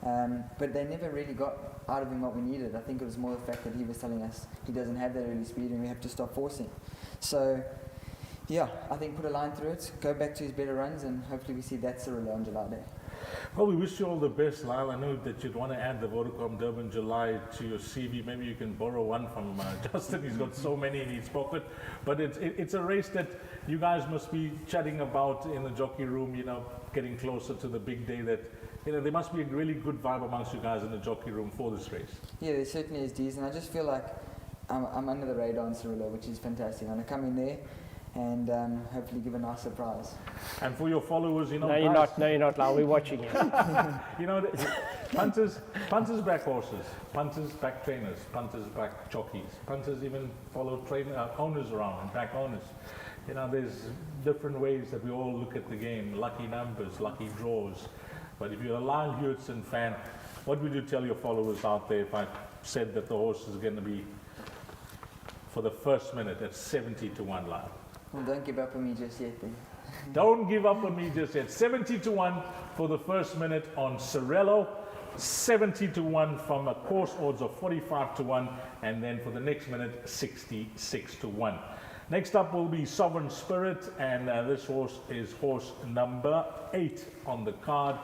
but they never really got out of him what we needed. I think it was more the fact that he was telling us he doesn't have that early speed, and we have to stop forcing. So. Yeah, I think put a line through it, go back to his better runs, and hopefully we see that Cirello on July Day. Well, we wish you all the best, Lyle. I know that you'd want to add the Vodacom Durban July to your CV. Maybe you can borrow one from Justin. He's got so many in his pocket. But it's a race that you guys must be chatting about in the jockey room, you know, getting closer to the big day that, you know, there must be a really good vibe amongst you guys in the jockey room for this race. Yeah, there certainly is, Deez, and I just feel like I'm under the radar in Cirillo, which is fantastic. I'm going to come in there and hopefully give a nice surprise. And for your followers, you know, No, you're not. No, you're not, Lyle. We're watching you. you know, punters back horses, punters back trainers, punters back jockeys, punters even follow owners around and back owners. You know, there's different ways that we all look at the game, lucky numbers, lucky draws. But if you're a Lyle Hewitson fan, what would you tell your followers out there if I said that the horse is going to be, for the first minute, at 70 to 1, Lyle? Well, don't give up on me just yet then. Don't give up on me just yet. 70 to 1 for the first minute on Cirillo, 70 to 1 from a course odds of 45 to 1, and then for the next minute, 66 to 1. Next up will be Sovereign Spirit, and this horse is horse number 8 on the card,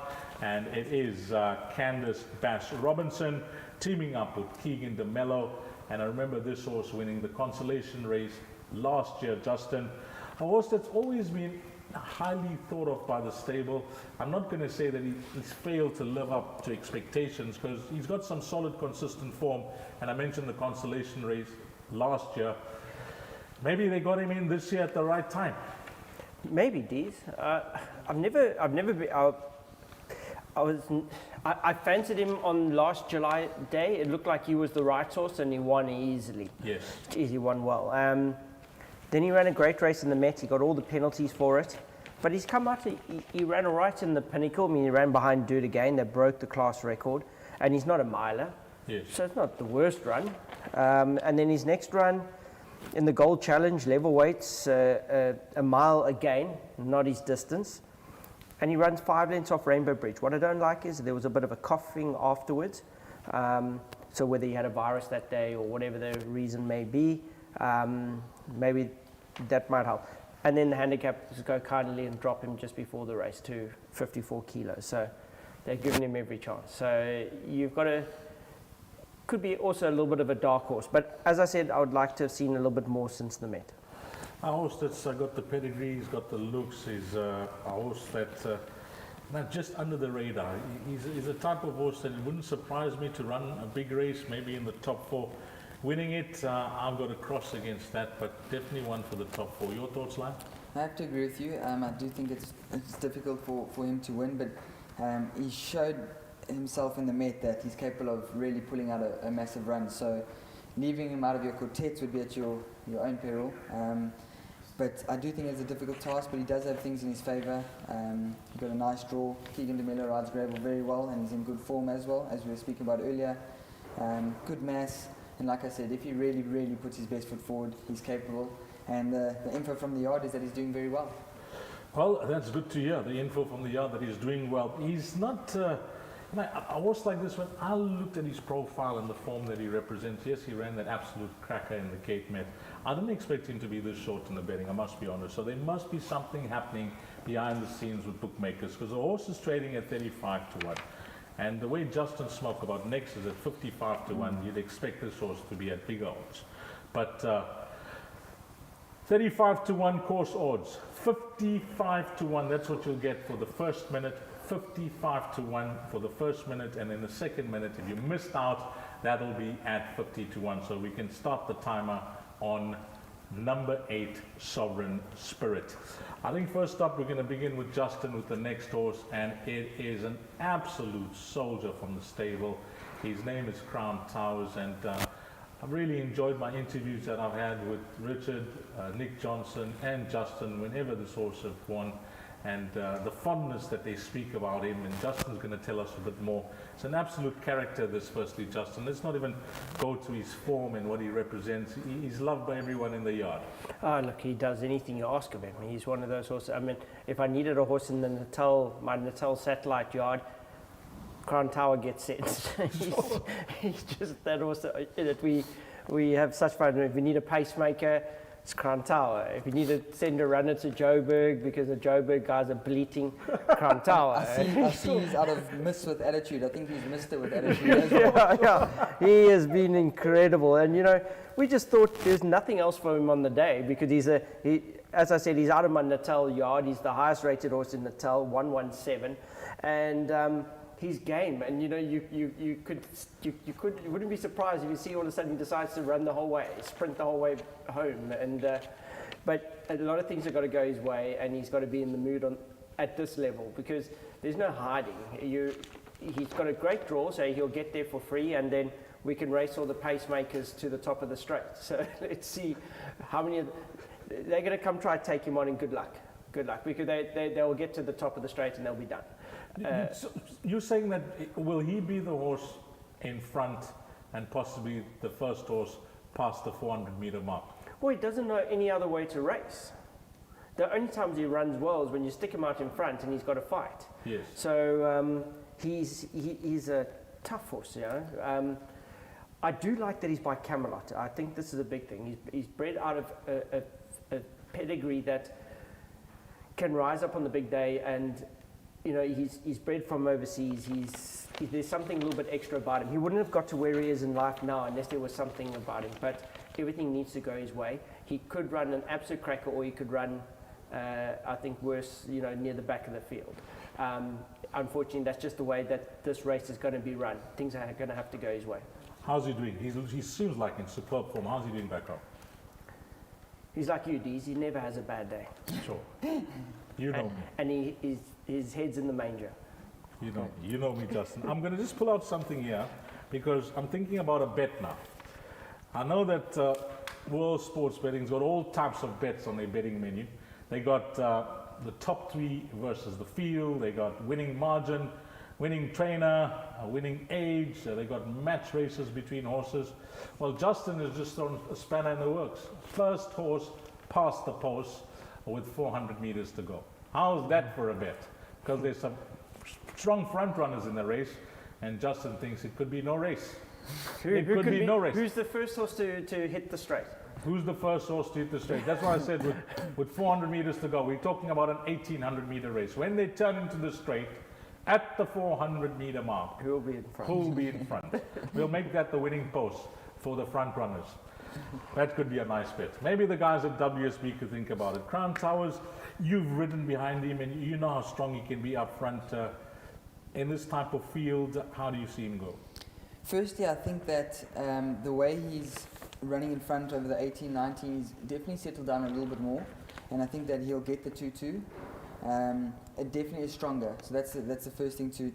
and it is Candace Bash Robinson teaming up with Keegan DeMello. And I remember this horse winning the consolation race last year, Justin. A horse that's always been highly thought of by the stable. I'm not going to say that he's failed to live up to expectations, because he's got some solid, consistent form. And I mentioned the consolation race last year. Maybe they got him in this year at the right time. Maybe, Deez. I've never been. I fancied him on last July day. It looked like he was the right horse, and he won easily. Yes. He won well. Then he ran a great race in the Met. He got all the penalties for it. But he's come out, he ran all right in the Pinnacle. I mean, he ran behind Dude again. They broke the class record. And he's not a miler. Yes. So it's not the worst run. And then his next run in the Gold Challenge, level weights, a mile again, not his distance. And he runs 5 lengths off Rainbow Bridge. What I don't like is there was a bit of a coughing afterwards. So whether he had a virus that day or whatever the reason may be, maybe that might help. And then the handicappers go kindly and drop him just before the race to 54 kilos. So they're giving him every chance. So you've got to, could be also a little bit of a dark horse. But as I said, I would like to have seen a little bit more since the Met. A horse that's got the pedigree, he's got the looks, he's a horse that's not just under the radar. He's a type of horse that it wouldn't surprise me to run a big race, maybe in the top 4. Winning it, I've got a cross against that, but definitely one for the top 4. Your thoughts, Lyle? I have to agree with you. I do think it's difficult for him to win, but he showed himself in the Met that he's capable of really pulling out a massive run. So leaving him out of your quartets would be at your own peril. But I do think it's a difficult task, but he does have things in his favour. He's got a nice draw. Keegan DeMello rides gravel very well, and he's in good form as well, as we were speaking about earlier. Good mass, and like I said, if he really, really puts his best foot forward, he's capable. And the info from the yard is that he's doing very well. Well, that's good to hear, the info from the yard that he's doing well. He's not... a horse like this, when I looked at his profile and the form that he represents, yes, he ran that absolute cracker in the Cape Met. I didn't expect him to be this short in the betting, I must be honest. So there must be something happening behind the scenes with bookmakers, because the horse is trading at 35 to 1. And the way Justin spoke about next is at 55 to 1, you'd expect this horse to be at bigger odds. But 35 to 1 course odds, 55 to 1, that's what you'll get for the first minute. 55 to 1 for the first minute, and in the second minute, if you missed out, that'll be at 50 to 1. So we can start the timer on number 8, Sovereign Spirit. I think first up, we're going to begin with Justin with the next horse, and it is an absolute soldier from the stable. His name is Crown Towers, and I've really enjoyed my interviews that I've had with Richard, Nick Johnson, and Justin whenever this horse has won. And the fondness that they speak about him, and Justin's going to tell us a bit more. It's an absolute character, this firstly, Justin. Let's not even go to his form and what he represents. He's loved by everyone in the yard. Oh, look, he does anything you ask of him. He's one of those horses. I mean, if I needed a horse in the my Natal satellite yard, Crown Tower gets set. he's just that horse that we have such fun. If we need a pacemaker, it's Crown Tower. If you need to send a runner to Joburg because the Joburg guys are bleating, Crown Tower. I see he's out of miss with attitude. I think he's Mr. with attitude as well. Yeah. He has been incredible. And, you know, we just thought there's nothing else for him on the day because as I said, he's out of my Natal yard. He's the highest rated horse in Natal, 117. And his game, and you know, you wouldn't be surprised if you see all of a sudden he decides to run the whole way, sprint the whole way home. And but a lot of things have got to go his way, and he's got to be in the mood at this level because there's no hiding. He's got a great draw, so he'll get there for free, and then we can race all the pacemakers to the top of the straight. So let's see how many they're going to come try to take him on, and good luck because they'll get to the top of the straight and they'll be done. So you're saying that will he be the horse in front and possibly the first horse past the 400-meter mark? Well, he doesn't know any other way to race. The only times he runs well is when you stick him out in front and he's got to fight. Yes. So he's a tough horse, you know. I do like that he's by Camelot. I think this is a big thing. He's bred out of a pedigree that can rise up on the big day, and you know, he's bred from overseas. There's something a little bit extra about him. He wouldn't have got to where he is in life now unless there was something about him. But everything needs to go his way. He could run an absolute cracker, or he could run, I think, worse, you know, near the back of the field. Unfortunately, that's just the way that this race is going to be run. Things are going to have to go his way. How's he doing? He seems like in superb form. How's he doing back up? He's like you, Deez. He never has a bad day. Sure. You know me. And his head's in the manger. You know me, Justin. I'm going to just pull out something here because I'm thinking about a bet now. I know that World Sports Betting's got all types of bets on their betting menu. They got the top three versus the field. They got winning margin, winning trainer, winning age. They got match races between horses. Well, Justin has just thrown a spanner in the works. First horse past the post with 400 meters to go. How's that for a bet? Because there's some strong front runners in the race, and Justin thinks it could be no race. It could be no race. Who's the first horse to hit the straight? Who's the first horse to hit the straight? That's why I said with 400 meters to go, we're talking about an 1800 meter race. When they turn into the straight, at the 400 meter mark, who will be in front? Who will be in front? We'll make that the winning post for the front runners. That could be a nice bet. Maybe the guys at WSB could think about it. Crown Towers, you've ridden behind him and you know how strong he can be up front. In this type of field, how do you see him go? Firstly, I think that the way he's running in front over the 18-19, he's definitely settled down a little bit more, and I think that he'll get the 2-2. It definitely is stronger, so that's the first thing to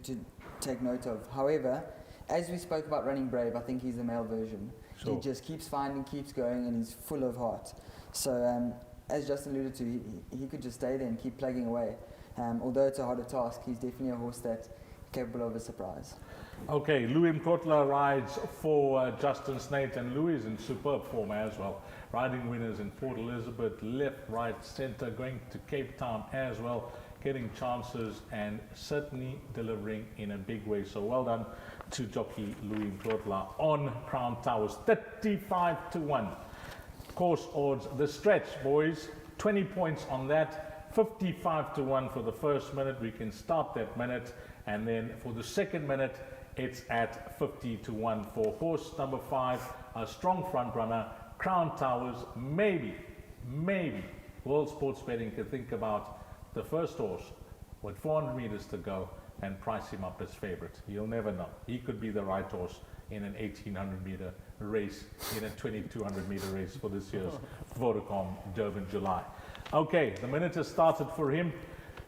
take note of. However, as we spoke about Running Brave, I think he's the male version. Sure. He just keeps finding, keeps going, and he's full of heart. So as Justin alluded to, he could just stay there and keep plugging away. Although it's a harder task, he's definitely a horse that's capable of a surprise. Okay, Louis Mkotla rides for Justin Snaith, and Louis is in superb form as well. Riding winners in Port Elizabeth, left, right, centre, going to Cape Town as well, getting chances and certainly delivering in a big way. So well done to jockey Louis Mkotla on Crown Towers. 35-1. Course odds, the stretch, boys, 20 points on that. 55-1 for the first minute. We can start that minute, and then for the second minute, it's at 50-1 for horse number 5, a strong front runner, Crown Towers. Maybe World Sports Betting could think about the first horse with 400 meters to go and price him up as favorite. You'll never know. He could be the right horse in an 1800 meter race, in a 2200 meter race for this year's Vodacom Durban July. Okay, the minute has started for him.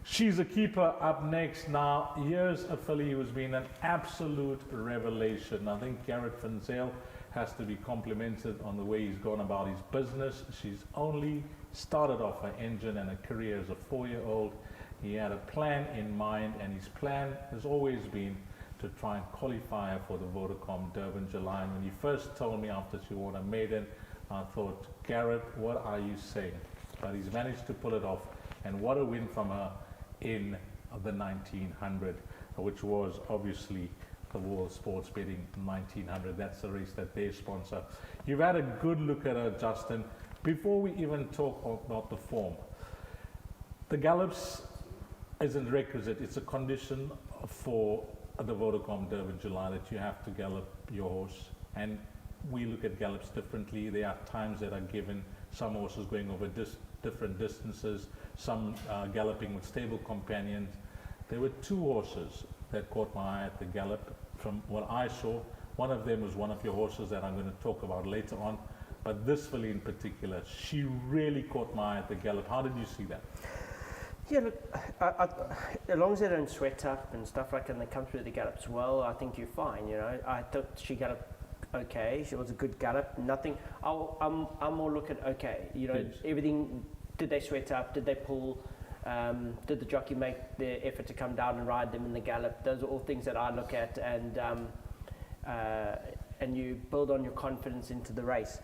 She's a keeper up next. Now, here's a filly who's been an absolute revelation. I think Garrett Van Zyl has to be complimented on the way he's gone about his business. She's only started off her engine and her career as a 4-year-old. He had a plan in mind, and his plan has always been to try and qualify her for the Vodacom Durban July. And when you first told me after she won a maiden, I thought, Garrett, what are you saying? But he's managed to pull it off, and what a win from her in the 1900, which was obviously the World Sports Betting 1900. That's the race that they sponsor. You've had a good look at her, Justin. Before we even talk about the form, the gallops isn't requisite. It's a condition for the Vodacom Durban July that you have to gallop your horse. And we look at gallops differently. There are times that are given, some horses going over different distances, some galloping with stable companions. There were 2 horses that caught my eye at the gallop from what I saw. One of them was one of your horses that I'm going to talk about later on. But this filly in particular, she really caught my eye at the gallop. How did you see that? Yeah, look, as long as they don't sweat up and stuff like that and they come through the gallops well, I think you're fine, you know. I thought she galloped okay. She was a good gallop. Nothing. I'm more looking at okay. You know, Yes. everything. Did they sweat up? Did they pull? Did the jockey make the effort to come down and ride them in the gallop? Those are all things that I look at, and you build on your confidence into the race.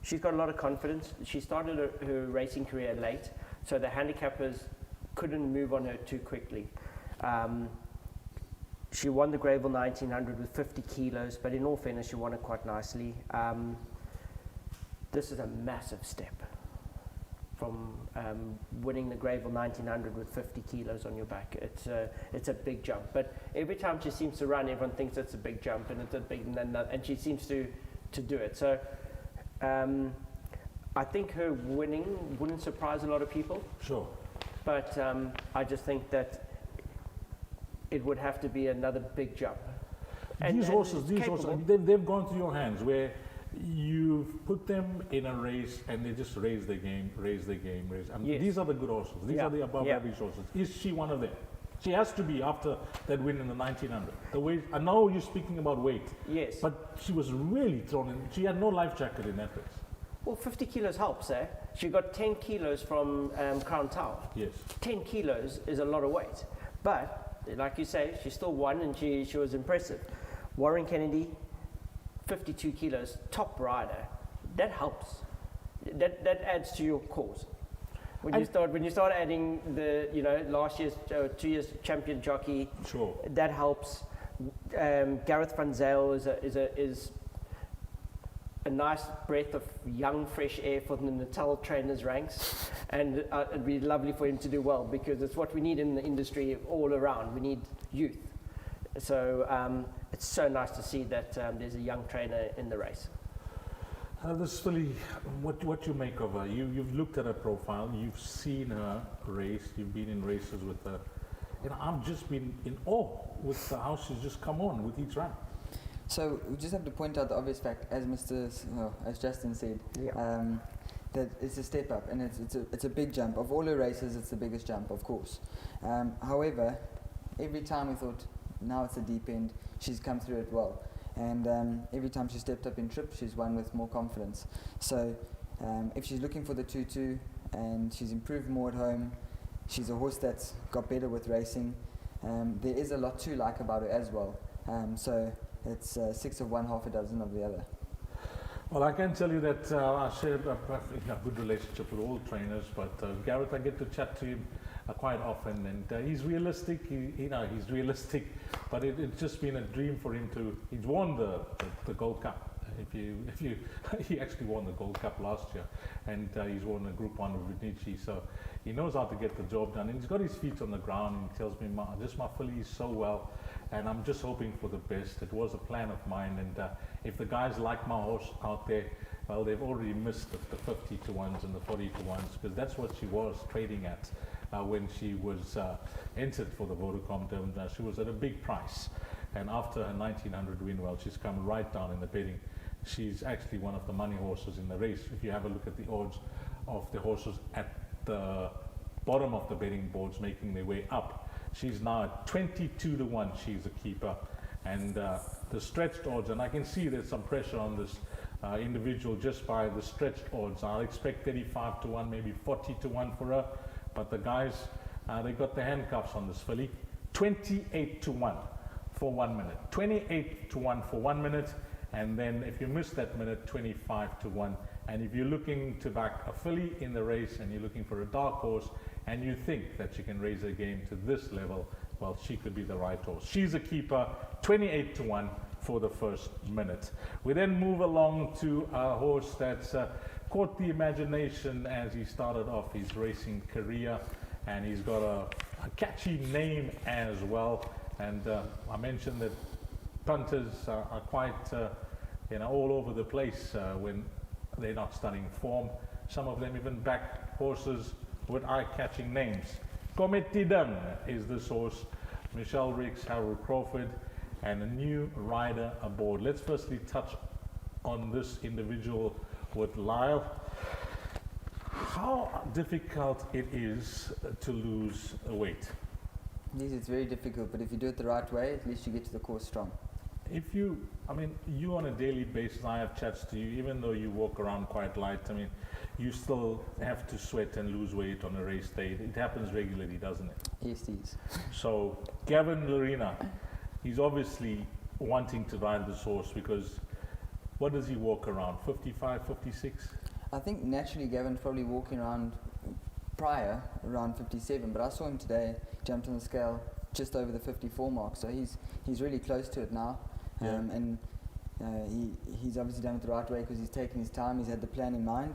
She's got a lot of confidence. She started her racing career late, so the handicappers couldn't move on her too quickly. She won the Greyville 1900 with 50 kilos, but in all fairness, she won it quite nicely. This is a massive step from winning the Greyville 1900 with 50 kilos on your back. It's a big jump. But every time she seems to run, everyone thinks it's a big jump, and it's a big, and she seems to do it. So I think her winning wouldn't surprise a lot of people. Sure. But I just think that it would have to be another big jump. These horses, capable. they've gone through your hands where you've put them in a race and they just raise the game. Yes. These are the good horses. These are the above average horses. Is she one of them? She has to be after that win in the 1900. The weight, I know you're speaking about weight. Yes. But she was really thrown in. She had no life jacket in that race. Well, 50 kilos helps, eh? She got 10 kilos from Crown Tower. Yes. 10 kilos is a lot of weight. But, like you say, she still won and she was impressive. Warren Kennedy, 52 kilos, top rider. That helps. That adds to your cause. When you start adding the, last year's, 2 years champion jockey, Sure. that helps. Gareth Van Zyl is a nice breath of young, fresh air for the Natal trainers' ranks, and it'd be lovely for him to do well because it's what we need in the industry all around. We need youth. So it's so nice to see that there's a young trainer in the race. This filly, what you make of her? You've looked at her profile, you've seen her race, you've been in races with her. I've just been in awe with how she's just come on with each run. So we just have to point out the obvious fact, as Justin said, that it's a step up and it's a big jump. Of all her races, it's the biggest jump, of course. However, every time we thought, now it's a deep end, she's come through it well. And every time she stepped up in trip, she's won with more confidence. So if she's looking for the 2-2 and she's improved more at home, she's a horse that's got better with racing. There is a lot to like about her as well. So it's 6 of one, half a dozen of the other. Well, I can tell you that I share a good relationship with all trainers, but Gareth, I get to chat to him quite often, and he's realistic. He's realistic, but it's just been a dream for him to. He's won the Gold Cup. He actually won the Gold Cup last year, and he's won a Group 1 with Vinici, so he knows how to get the job done. And he's got his feet on the ground, and he tells me, my filly is so well, and I'm just hoping for the best. It was a plan of mine, and if the guys like my horse out there, well, they've already missed the 50 to 1s and the 40 to 1s, because that's what she was trading at when she was entered for the Vodacom Durban. She was at a big price, and after her 1900 win, well, she's come right down in the bidding. She's actually one of the money horses in the race. If you have a look at the odds of the horses at the bottom of the betting boards making their way up, she's now at 22 to 1. She's a keeper, and the stretched odds, and I can see there's some pressure on this individual just by the stretched odds. I'll expect 35 to 1, maybe 40 to 1 for her, but the guys, they got the handcuffs on this filly. 28 to 1 for 1 minute. 28 to 1 for 1 minute. And then if you miss that minute, 25 to 1. And if you're looking to back a filly in the race and you're looking for a dark horse and you think that you can raise her game to this level, well, she could be the right horse. She's a keeper, 28 to 1 for the first minute. We then move along to a horse that's caught the imagination as he started off his racing career, and he's got a catchy name as well. And I mentioned that punters are quite all over the place when they're not studying form. Some of them even back horses with eye-catching names. Comedy Dang is this horse. Michelle Riggs, Harold Crawford, and a new rider aboard. Let's firstly touch on this individual with Lyle. How difficult it is to lose weight? Yes, it's very difficult, but if you do it the right way, at least you get to the course strong. If you, you on a daily basis, I have chats to you, even though you walk around quite light, you still have to sweat and lose weight on a race day. It happens regularly, doesn't it? Yes, it is. So, Gavin Lorena, he's obviously wanting to ride this horse because, what does he walk around, 55, 56? I think naturally Gavin's probably walking around prior, around 57, but I saw him today, jumped on the scale just over the 54 mark, so he's really close to it now. Yeah. And he's obviously done it the right way because he's taken his time, he's had the plan in mind,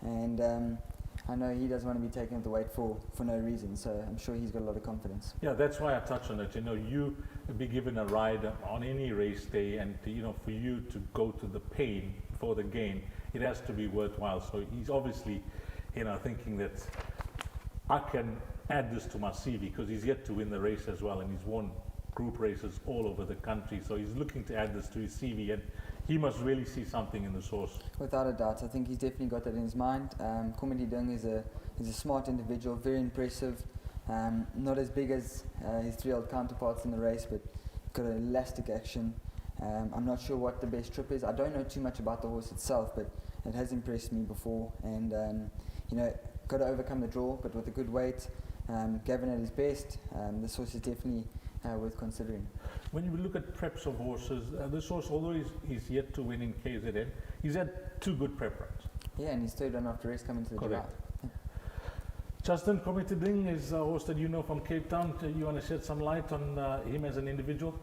and I know he doesn't want to be taking up the weight for no reason, so I'm sure he's got a lot of confidence. Yeah, that's why I touched on it. You be given a ride on any race day, and for you to go to the pain for the gain, it has to be worthwhile. So he's obviously, thinking that I can add this to my CV because he's yet to win the race as well, and he's won group races all over the country. So he's looking to add this to his CV, and he must really see something in this horse. Without a doubt, I think he's definitely got that in his mind. Comedy Dang is a smart individual, very impressive. Not as big as his 3-year-old counterparts in the race, but got an elastic action. I'm not sure what the best trip is. I don't know too much about the horse itself, but it has impressed me before. And got to overcome the draw, but with a good weight. Gavin at his best. This horse is definitely worth considering. When you look at preps of horses, this horse, although he's yet to win in KZN, he's had 2 good prep runs. Yeah, and he's third run after race coming to the July. Justin Comedy Dang is a horse that you know from Cape Town. You want to shed some light on him as an individual?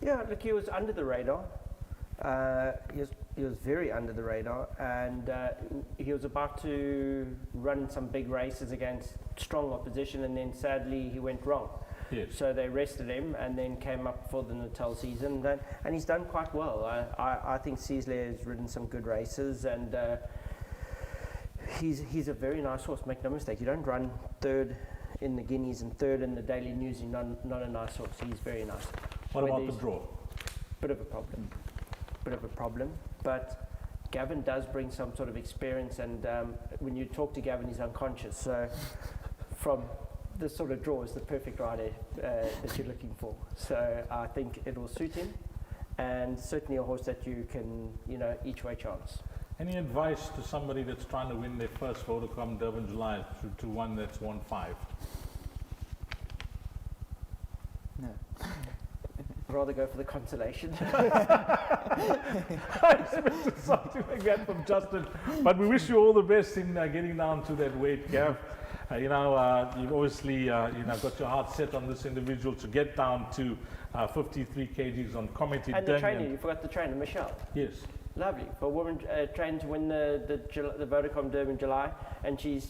Yeah, look, he was under the radar. He was very under the radar, and he was about to run some big races against strong opposition, and then sadly he went wrong. Yes. So they rested him and then came up for the Natal season, and he's done quite well. I think Ciesley has ridden some good races, and he's a very nice horse, make no mistake. You don't run third in the Guineas and third in the Daily News, you're not a nice horse. He's very nice. What about the draw? Bit of a problem. But Gavin does bring some sort of experience, and when you talk to Gavin, he's unconscious. So from this sort of draw is the perfect rider that you're looking for. So I think it will suit him, and certainly a horse that you can, each way chance. Any advice to somebody that's trying to win their first Vodacom Durban July to one that's won 5? No. I'd rather go for the consolation. I expected something like that from Justin, but we wish you all the best in getting down to that weight, Gav. You've obviously got your heart set on this individual to get down to 53 kgs on Comedy And Dang. the trainer, you forgot the trainer, Michelle. Yes. Lovely. For a woman trained to win the Vodacom Durban July, and she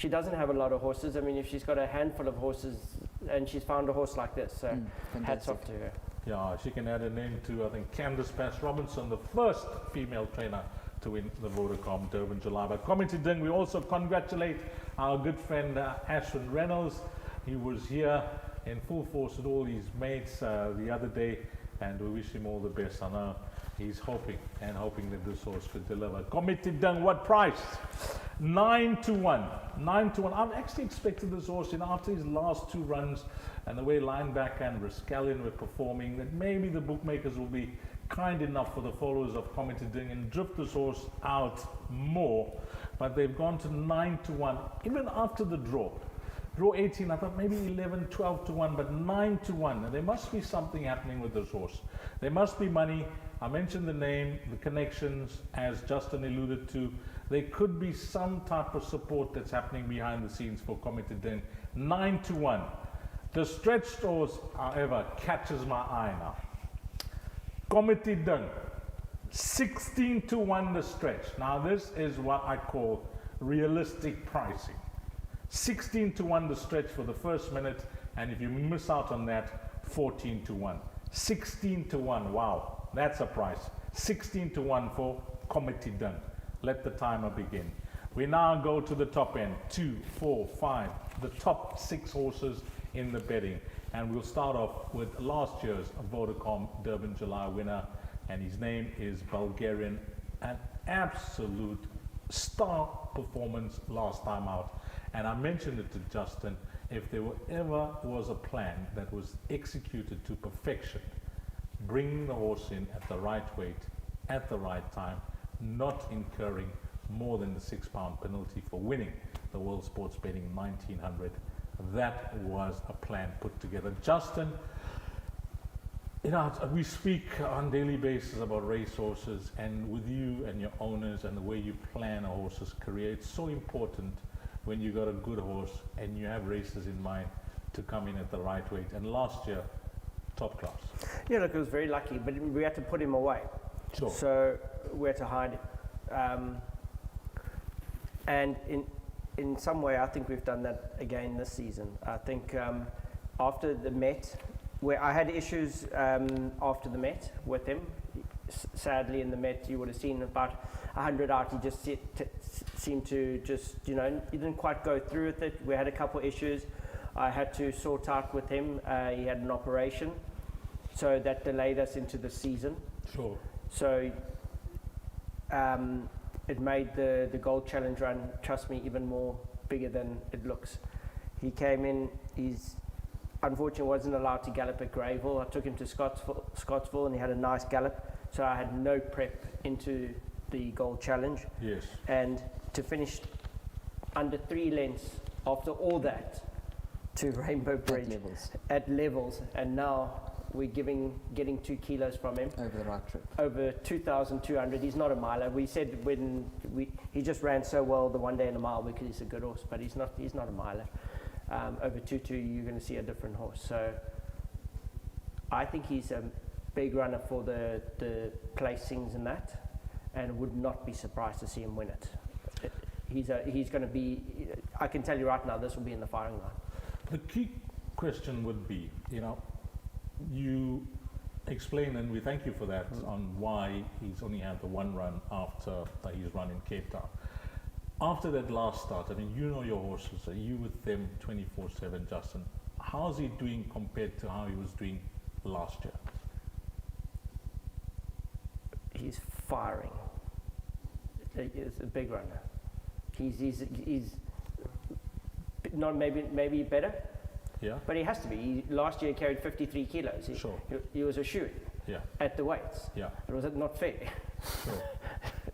doesn't have a lot of horses. I mean, if she's got a handful of horses, and she's found a horse like this, so hats off to her. Yeah, she can add a name to, I think, Candace Pass Robinson, the first female trainer to win the Vodacom Durban July. But Comedy Dang, we also congratulate our good friend Ashwin Reynolds. He was here in full force with all his mates the other day, and we wish him all the best. I know he's hoping that this horse could deliver. Comedy Dang, what price? 9 to 1. 9 to 1. I've actually expected this horse, after his last 2 runs and the way Linebacker and Rascallion were performing, that maybe the bookmakers will be kind enough for the followers of Comedy Dang and drift this horse out more. But they've gone to 9 to 1, even after the draw. Draw 18, I thought maybe 11, 12 to 1, but 9 to 1. And there must be something happening with this horse. There must be money. I mentioned the name, the connections, as Justin alluded to. There could be some type of support that's happening behind the scenes for Comedy Dang. 9 to 1. The stretch stores, however, catches my eye now. Comedy Dang, 16-1 the stretch. Now this is what I call realistic pricing. 16-1 the stretch for the first minute, and if you miss out on that, 14-1. 16-1, wow, that's a price. 16-1 for Committee Done. Let the timer begin. We now go to the top end, 2, 4, 5, the top 6 horses in the betting. And we'll start off with last year's Vodacom Durban July winner, and his name is Bulgarian. An absolute star performance last time out. And I mentioned it to Justin, if there ever was a plan that was executed to perfection, bringing the horse in at the right weight, at the right time, not incurring more than the £6 penalty for winning the World Sports Betting 1900, that was a plan put together. Justin, you know, we speak on a daily basis about racehorses, and with you and your owners and the way you plan a horse's career, it's so important when you got a good horse and you have races in mind to come in at the right weight. And last year, top class. Yeah, look, it was very lucky, but we had to put him away. Sure. So we had to hide him. And in some way, I think we've done that again this season. I think after the Met, where I had issues after the Met with him, sadly in the Met, you would have seen about 100 out. He just seemed to just, you know, he didn't quite go through with it. We had a couple issues I had to sort out with him. He had an operation, so that delayed us into the season. Sure. So it made the Gold Challenge run, trust me, even more bigger than it looks. He came in, he's unfortunately wasn't allowed to gallop at Greyville. I took him to Scottsville and he had a nice gallop, so I had no prep into the Gold Challenge. Yes. And to finish under 3 lengths after all that to Rainbow Bridge at levels, and now we're getting 2 kilos from him Over the right trip. over 2,200. He's not a miler. We said he just ran so well the one day in a mile because he's a good horse, but he's not a miler. Over 2-2, you're going to see a different horse. So I think he's a big runner for the placings and that, and would not be surprised to see him win it. He's going to be, I can tell you right now, this will be in the firing line. The key question would be, you know, you explain, and we thank you for that, on why he's only had the one run after his run in Cape Town. After that last start, I mean, you know your horses, are you with them 24/7, Justin? How's he doing compared to how he was doing last year? He's firing. He's a big runner. He's not maybe better. Yeah. But he has to be. Last year he carried 53 kilos. Sure. He was a shoe Yeah. at the weights. Yeah. It was not fair. Sure.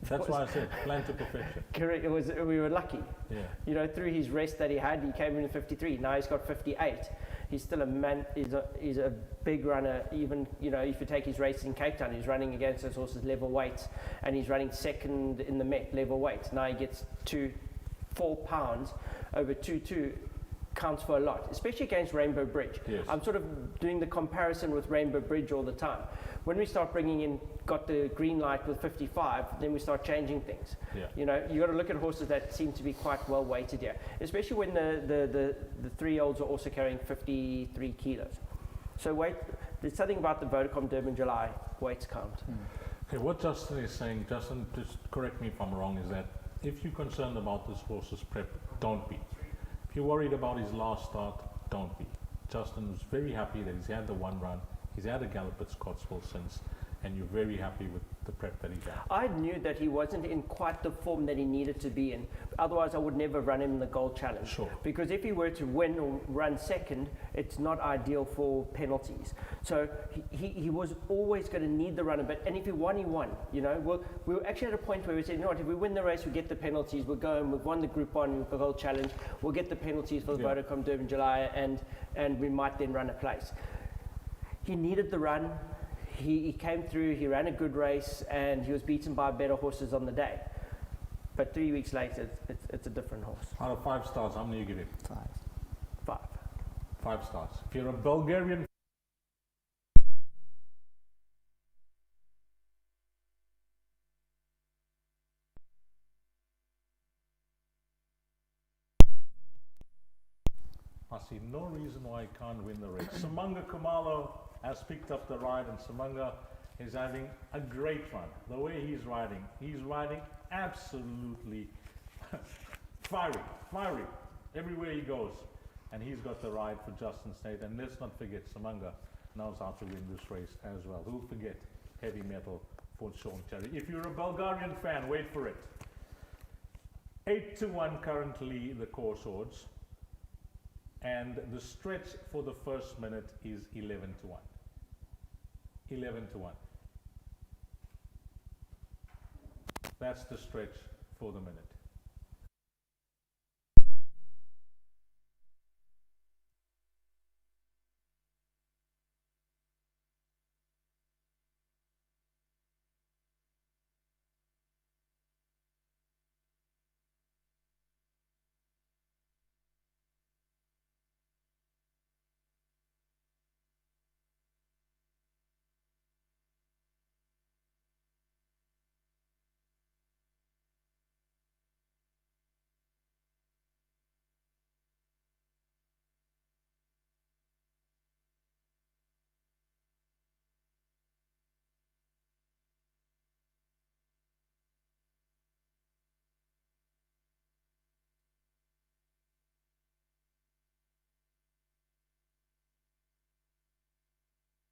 That's why I said plan to perfection. Correct. We were lucky. Yeah. You know, through his rest that he had, he came in at 53. Now he's got 58. He's still a man. He's a big runner. Even, you know, if you take his race in Cape Town, he's running against those horses level weights, and he's running second in the Met level weights. Now he gets 4 pounds over 2-2. Counts for a lot, especially against Rainbow Bridge. Yes. I'm sort of doing the comparison with Rainbow Bridge all the time. When we start bringing in, got the green light with 55, then we start changing things. Yeah. You know, you got to look at horses that seem to be quite well weighted here, especially when the 3-year-olds are also carrying 53 kilos. So weight, there's something about the Vodacom Durban July weights count. Okay, what Justin is saying, Justin, just correct me if I'm wrong, is that if you're concerned about this horse's prep, don't be. If you're worried about his last start, don't be. Justin was very happy that he's had the one run, he's had a gallop at Scottsville since, and you're very happy with the prep that he's had. I knew that he wasn't in quite the form that he needed to be in. Otherwise, I would never run him in the Gold Challenge. Sure. Because if he were to win or run second, it's not ideal for penalties. So he was always going to need the runner. But and if he won, he won. You know, we were actually at a point where we said, you know what, if we win the race, we get the penalties. We'll go and we've won the Group 1 the Gold Challenge. We'll get the penalties for the Vodacom Durban July, and we might then run a place. He needed the run. He came through, he ran a good race, and he was beaten by better horses on the day. But 3 weeks later, it's a different horse. Out of 5 stars, how many do you give him? 5. 5 stars. If you're a Bulgarian I see no reason why he can't win the race. Samanga Kumalo has picked up the ride, and Samanga is having a great run. The way he's riding absolutely fiery, everywhere he goes. And he's got the ride for Justin Snaith. And let's not forget, Samanga knows how to win this race as well. Who'll forget heavy metal for Sean Cherry? If you're a Bulgarian fan, wait for it. 8-1 currently the course odds. And the stretch for the first minute is 11-1. 11-1. That's the stretch for the minute.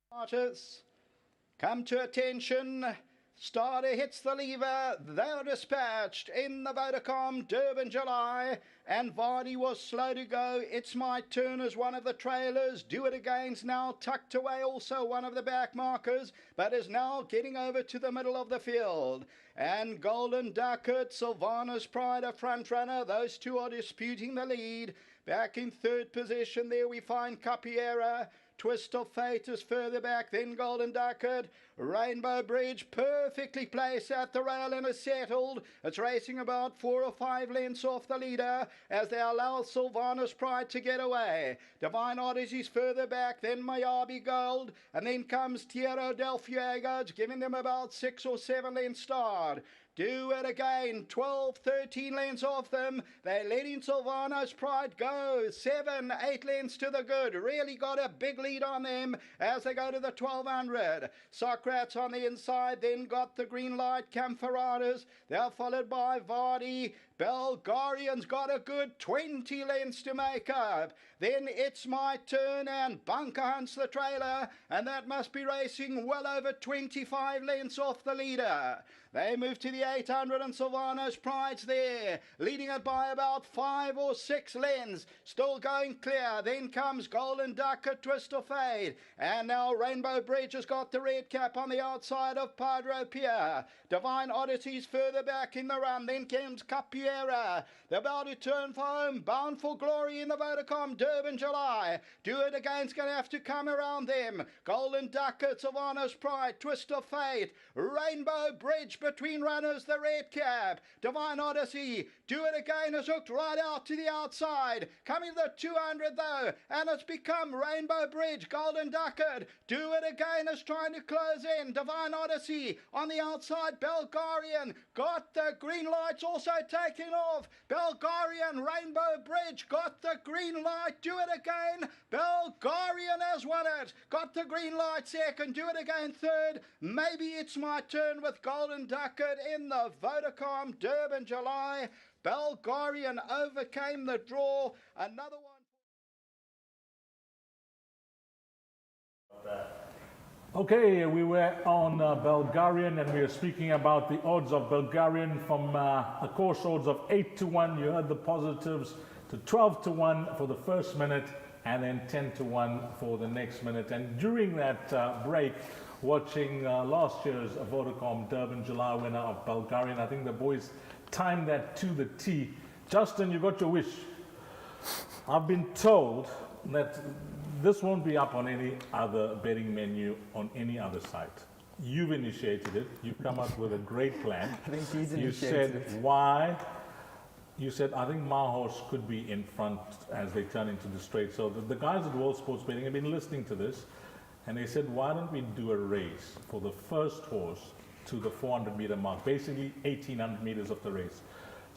Starters, come to attention. Starter hits the lever. They're dispatched in the Vodacom Durban July. And Vardy was slow to go. It's My Turn as one of the trailers. Do It Again's now tucked away, also one of the back markers, but is now getting over to the middle of the field. And Golden Ducat, Sylvana's Pride, a front runner. Those two are disputing the lead. Back in third position there we find Capiera. Twist of Fate is further back, then Golden Ducat. Rainbow Bridge perfectly placed at the rail and is settled. It's racing about 4 or 5 lengths off the leader as they allow Sylvana's Pride to get away. Divine Odyssey's further back, then Mayabi Gold, and then comes Tierra del Fuego. It's giving them about 6 or 7 lengths start. Do It Again, 12, 13 lengths off them. They're letting Sylvana's Pride go. 7, 8 lengths to the good. Really got a big lead on them as they go to the 1200. Socrates on the inside, then got the green light. Camferadas, they're followed by Vardy. Bulgarian's got a good 20 lengths to make up. Then It's My Turn and Bunker Hunts the trailer, and that must be racing well over 25 lengths off the leader. They move to the 800 and Sylvana's Pride's there, leading it by about 5 or 6 lengths. Still going clear. Then comes Golden Ducat, Twist of Fate. And now Rainbow Bridge has got the red cap on the outside of Padre Pia. Divine Odysseys further back in the run. Then comes Capiera. They're about to turn for home. Bound for Glory in the Vodacom Durban July. Do It Again's going to have to come around them. Golden Ducat, Sylvana's Pride, Twist of Fate. Rainbow Bridge between runners, the red cap. Divine Odyssey, Do It Again has hooked right out to the outside. Coming to the 200 though, and it's become Rainbow Bridge. Golden Ducat, Do It Again is trying to close in. Divine Odyssey on the outside. Bulgarian got the green lights also taking off. Bulgarian, Rainbow Bridge got the green light. Do It Again. Bulgarian has won it. Got the green light second. Do It Again third. Maybe It's My Turn with Golden Ducat in the Vodacom Durban July. Bulgarian overcame the draw. Another one. Okay, we were on Bulgarian, and we were speaking about the odds of Bulgarian from a course odds of 8-1. You heard the positives, to 12-1 for the first minute, and then 10-1 for the next minute. And during that break, watching last year's Vodacom Durban July winner of Bulgarian, I think the boys timed that to the T. Justin, you got your wish. I've been told that this won't be up on any other betting menu on any other site. You've initiated it. You've come up with a great plan. I think he's initiated You said it. why? You said, I think my horse could be in front as they turn into the straight. So the guys at World Sports Betting have been listening to this, and they said, why don't we do a race for the first horse to the 400-meter mark, basically 1,800 meters of the race.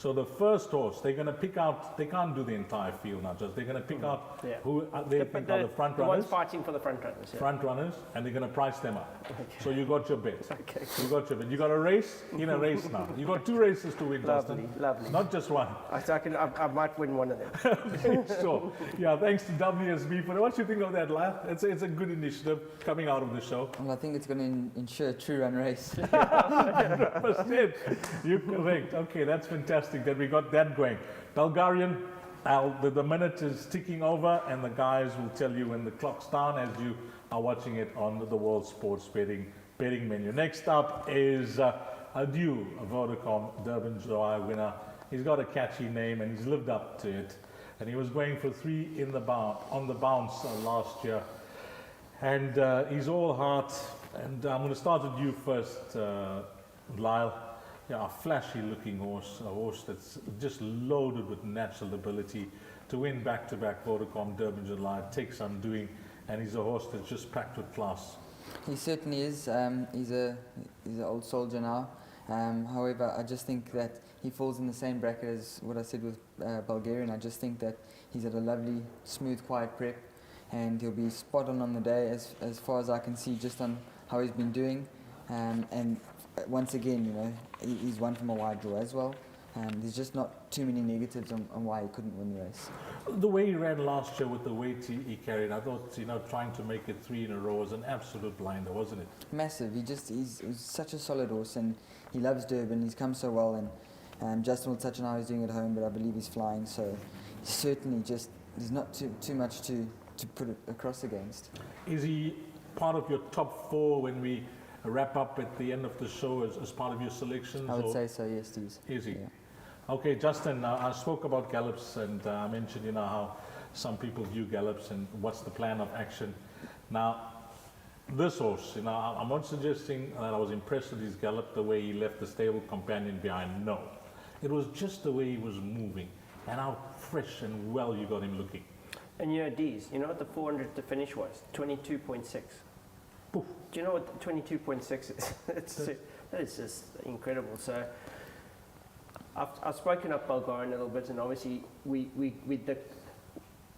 So the first horse, they're going to pick out, they can't do the entire field now, just they're going to pick out who they think are the front The runners. ones fighting for the front runners. Yeah. Front runners, and they're going to price them up. Okay. So you got your bet. Okay. You got your bet. You got a race in a race now. You got 2 races to win, Lovely, Justin. lovely. Not just one. I might win one of them. Sure. Yeah, thanks to WSB for that. What do you think of that, Lyle? It's a good initiative coming out of the show. Well, I think it's going to ensure a true run race. 100%. You're correct. Okay, that's fantastic that we got that going. Bulgarian, the minute is ticking over, and the guys will tell you when the clock's down as you are watching it on the World Sports betting menu. Next up is Adieu, a Vodacom Durban July winner. He's got a catchy name and he's lived up to it. And he was going for 3 on the bounce last year. And he's all heart. And I'm going to start with you first, Lyle. Yeah, a flashy looking horse, a horse that's just loaded with natural ability to win back-to-back Vodacom Durban July. It takes some doing, and he's a horse that's just packed with class. He certainly is. He's an old soldier now. However, I just think that he falls in the same bracket as what I said with Bulgarian. I just think that he's at a lovely, smooth, quiet prep, and he'll be spot on the day as far as I can see, just on how he's been doing. And once again, you know, he's won from a wide draw as well. There's just not too many negatives on why he couldn't win the race. The way he ran last year with the weight he carried, I thought, you know, trying to make it 3 in a row was an absolute blinder, wasn't it? Massive. He's such a solid horse, and he loves Durban. He's come so well, and Justin will touch on how he's doing at home, but I believe he's flying. So certainly, there's not too much to put it across against. Is he part of your top 4 when we wrap up at the end of the show as part of your selections? I would say so, yes, Deez. Is he? Yeah. Okay, Justin, I spoke about gallops, and I mentioned, you know, how some people view gallops and what's the plan of action. Now, this horse, you know, I'm not suggesting that I was impressed with his gallop, the way he left the stable companion behind. No. It was just the way he was moving and how fresh and well you got him looking. And you know, Deez, you know what the 400 to finish was? 22.6. Poof. Do you know what 22.6 is? That is just incredible. So I've spoken up Bulgarian a little bit, and obviously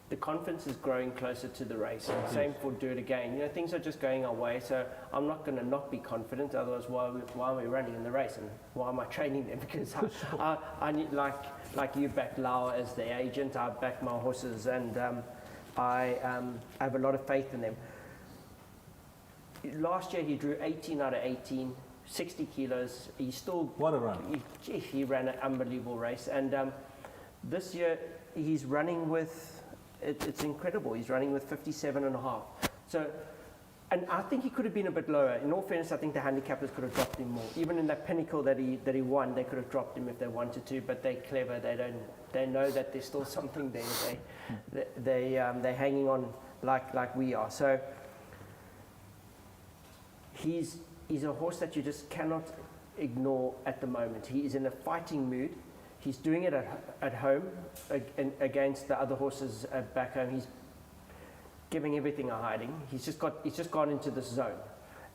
the confidence is growing closer to the race. And same for Do It Again. You know, things are just going our way, so I'm not going to not be confident. Otherwise, why are we running in the race, and why am I training them? Because I need, like you back Lyle as the agent, I back my horses, and I have a lot of faith in them. Last year he drew 18 out of 18, 60 kilos. He still... What a run. He ran an unbelievable race. And this year he's running with... It's incredible. He's running with 57 and a half. So, and I think he could have been a bit lower. In all fairness, I think the handicappers could have dropped him more. Even in that pinnacle that he won, they could have dropped him if they wanted to. But they're clever. They know that there's still something there. They're hanging on like we are. So he's a horse that you just cannot ignore at the moment. He is in a fighting mood. He's doing it at home against the other horses back home. He's giving everything a hiding. He's just gone into this zone,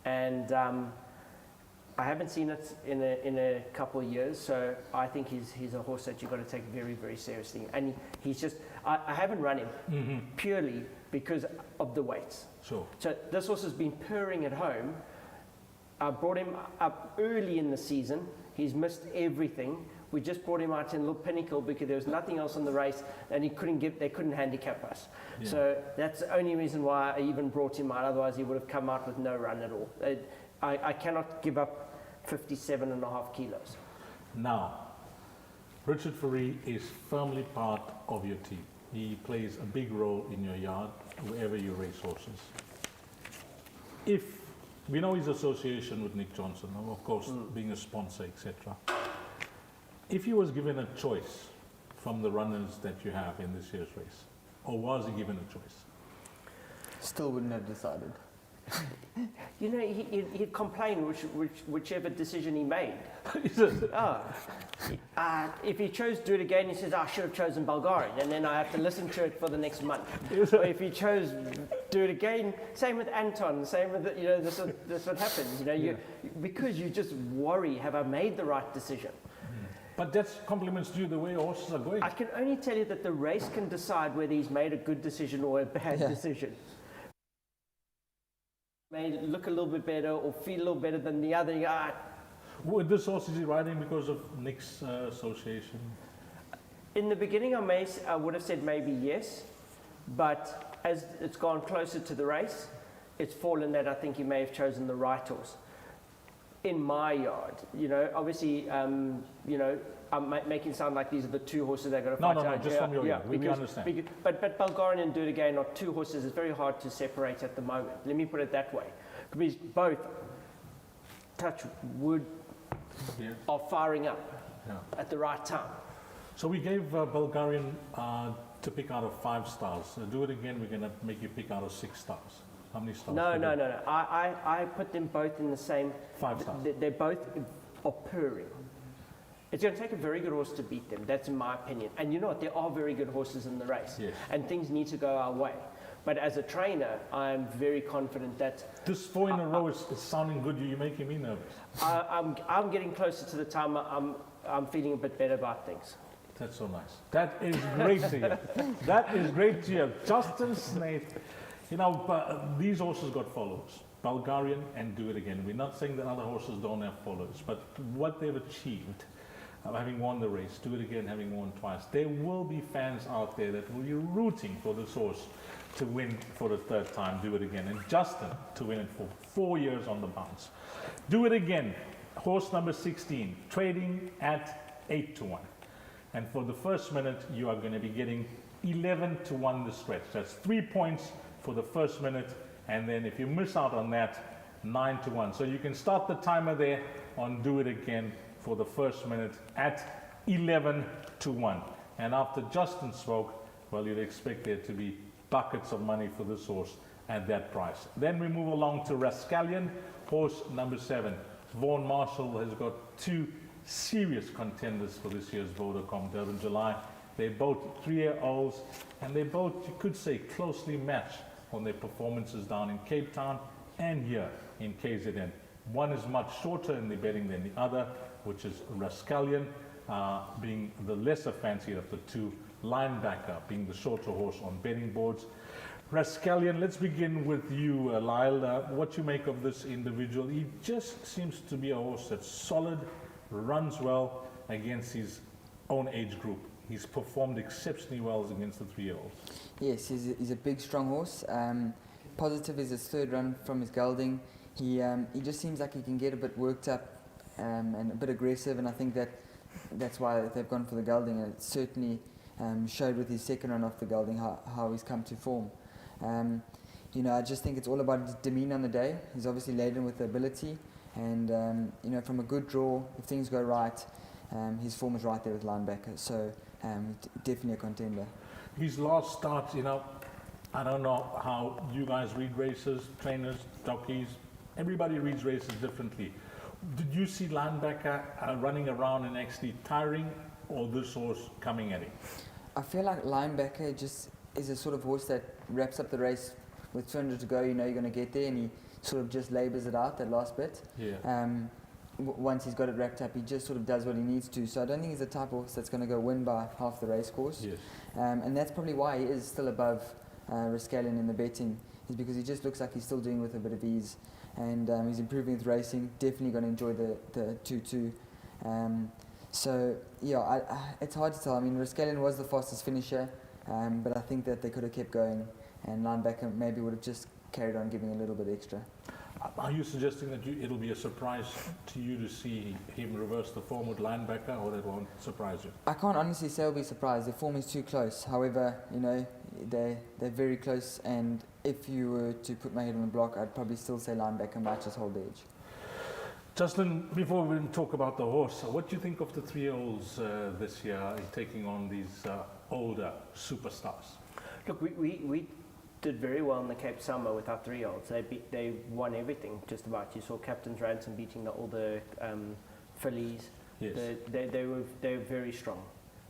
and I haven't seen it in a couple of years. So I think he's a horse that you've got to take very, very seriously. And he's just I haven't run him purely because of the weights. Sure. So this horse has been purring at home. I brought him up early in the season. He's missed everything. We just brought him out in Little Pinnacle because there was nothing else in the race, and they couldn't handicap us. Yeah. So that's the only reason why I even brought him out. Otherwise, he would have come out with no run at all. I cannot give up 57.5 kilos. Now, Richard Fourie is firmly part of your team. He plays a big role in your yard, wherever you race horses. If we know his association with Nick Johnson, of course, being a sponsor, etc. If he was given a choice from the runners that you have in this year's race, or was he given a choice? Still wouldn't have decided. You know, he'd complain whichever decision he made. If he chose Do It Again, he says, I should have chosen Bulgarian, and then I have to listen to it for the next month. Or if he chose Do It Again, same with Anton, same with, you know, this what happens. You know, because you just worry, have I made the right decision? But that's compliments to you the way horses are going. I can only tell you that the race can decide whether he's made a good decision or a bad decision. May look a little bit better or feel a little better than the other. With this horse, is he riding because of Nick's association? In the beginning, I would have said maybe yes, but as it's gone closer to the race, it's fallen that I think he may have chosen the right horse. In my yard, obviously, I'm making it sound like these are the two horses that are going to fight. No, just from your yard. We understand. But Bulgarian and Do It Again are two horses. It's very hard to separate at the moment. Let me put it that way. Because both, touch wood, are firing up at the right time. So we gave Bulgarian to pick out of 5 stars. Do It Again, we're going to make you pick out of 6 stars. How many stars? No. I put them both in the same. 5 stars. They're both are purring. It's going to take a very good horse to beat them. That's in my opinion. And you know what? There are very good horses in the race. Yes. And things need to go our way. But as a trainer, I'm very confident that... This 4 in a row is sounding good. You're making me nervous. I'm getting closer to the time I'm feeling a bit better about things. That's so nice. That is great to hear. That is great to hear. Justin Snaith, these horses got followers. Bulgarian and Do It Again. We're not saying that other horses don't have followers, but what they've achieved, having won the race, Do It Again having won twice, there will be fans out there that will be rooting for this horse to win for the 3rd time, Do It Again, and Justin to win it for 4 years on the bounce. Do It Again, horse number 16, trading at 8-1. And for the first minute, you are going to be getting 11-1 the stretch. That's 3 points for the first minute, and then if you miss out on that, 9-1. So you can start the timer there on Do It Again for the first minute at 11-1. And after Justin spoke, well, you'd expect there to be buckets of money for this horse at that price. Then we move along to Rascallion, horse number 7. Vaughan Marshall has got 2 serious contenders for this year's Vodacom Durban July. They're both 3-year-olds, and they both, you could say, closely matched on their performances down in Cape Town and here in KZN. One is much shorter in the betting than the other, which is Rascallion, being the lesser fancied of the 2, Linebacker being the shorter horse on betting boards. Rascallion, let's begin with you, Lyle. What you make of this individual? He just seems to be a horse that's solid, runs well against his own age group. He's performed exceptionally well against the 3-year-olds. Yes, he's a big, strong horse. Positive is his 3rd run from his gelding. He just seems like he can get a bit worked up and a bit aggressive, and I think that's why they've gone for the gelding. And it certainly showed with his 2nd run off the gelding how he's come to form. I just think it's all about his demeanour on the day. He's obviously laden with the ability, and from a good draw, if things go right, his form is right there with Linebacker. So definitely a contender. His last start, I don't know how you guys read races, trainers, jockeys, everybody reads races differently. Did you see Linebacker running around and actually tiring, or this horse coming at him? I feel like Linebacker just is a sort of horse that wraps up the race with 200 to go. You're going to get there, and he sort of just labours it out, that last bit. Yeah. Once he's got it wrapped up, he just sort of does what he needs to. So I don't think he's the type of horse that's going to go win by half the race course. Yes. And that's probably why he is still above Rascallion in the betting, is because he just looks like he's still doing with a bit of ease. And he's improving with racing, definitely going to enjoy the 2-2. It's hard to tell. I mean, Rascallion was the fastest finisher, but I think that they could have kept going, and Linebacker maybe would have just carried on giving a little bit extra. Are you suggesting that it'll be a surprise to you to see him reverse the form with Linebacker, or that won't surprise you? I can't honestly say I'll be surprised. Their form is too close. However, they're very close, and if you were to put my head on the block, I'd probably still say Linebacker might just hold the edge. Justin, before we talk about the horse, what do you think of the 3-year-olds this year taking on these older superstars? Look, we did very well in the Cape Summer with our 3-year-olds. They won everything just about. You saw Captain's Ransom beating the older fillies. Yes. They were very strong.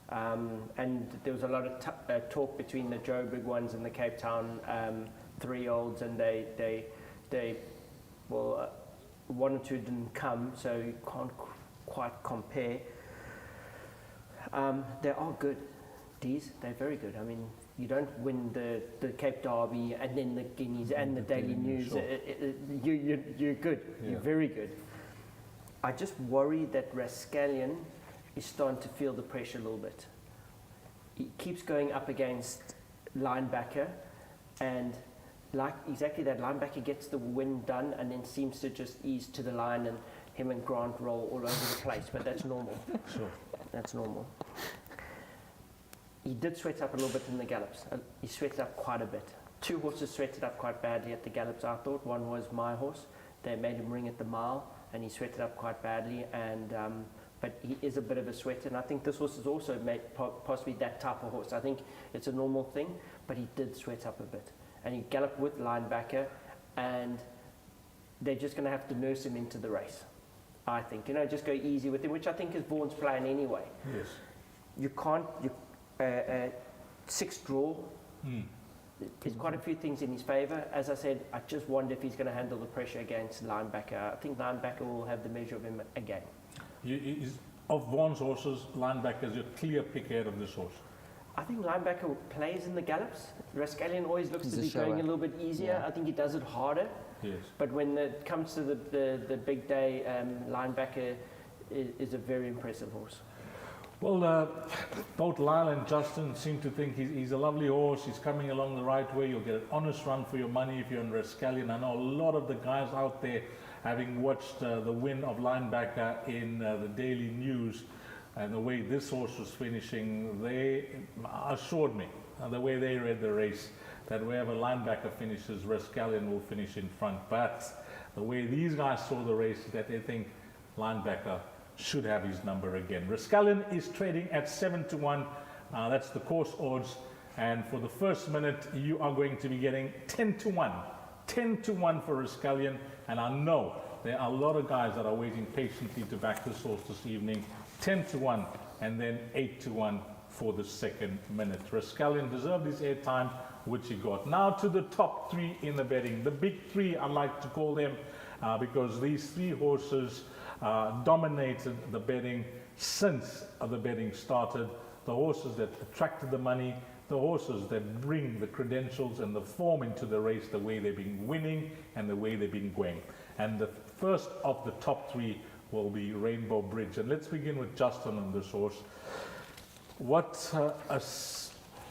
And there was a lot of talk between the Joburg ones and the Cape Town 3-year-olds, and one or two didn't come, so you can't quite compare. They are good. Deez, they're very good. I mean, you don't win the Cape Derby and then the Guineas and the Daily News. Sure. You're good. Yeah. You're very good. I just worry that Rascallion is starting to feel the pressure a little bit. He keeps going up against linebacker, and like exactly that, linebacker gets the win done and then seems to just ease to the line, and him and Grant roll all over the place, but that's normal. Sure. That's normal. He did sweat up a little bit in the gallops. He sweated up quite a bit. Two horses sweated up quite badly at the gallops, I thought. One was my horse. They made him ring at the mile, and he sweated up quite badly. And but he is a bit of a sweater, and I think this horse is also possibly that type of horse. I think it's a normal thing, but he did sweat up a bit. And he galloped with linebacker, and they're just going to have to nurse him into the race, I think. Just go easy with him, which I think is Vaughan's plan anyway. Yes. You can't... 6 draw. There's quite a few things in his favour. As I said, I just wonder if he's going to handle the pressure against linebacker. I think linebacker will have the measure of him again. Of Vaughan's horses, linebacker is your clear pick ahead of this horse. I think linebacker plays in the gallops. Rascallion always looks to be going a little bit easier. Yeah. I think he does it harder. Yes. But when it comes to the big day, linebacker is a very impressive horse. Well, both Lyle and Justin seem to think he's a lovely horse. He's coming along the right way. You'll get an honest run for your money if you're in Rascallion. I know a lot of the guys out there, having watched the win of linebacker in the Daily News and the way this horse was finishing, they assured me, the way they read the race, that wherever linebacker finishes, Rascallion will finish in front. But the way these guys saw the race, that they think linebacker should have his number again. Rascallion is trading at 7-1. That's the course odds. And for the first minute, you are going to be getting 10-1. 10-1 for Rascallion. And I know there are a lot of guys that are waiting patiently to back this horse this evening. 10-1 and then 8-1 for the second minute. Rascallion deserved his airtime, which he got. Now to the top 3 in the betting. The big 3, I like to call them, because these 3 horses dominated the betting since the betting started. The horses that attracted the money, the horses that bring the credentials and the form into the race, the way they've been winning and the way they've been going. And the first of the top 3 will be Rainbow Bridge. And let's begin with Justin on this horse. What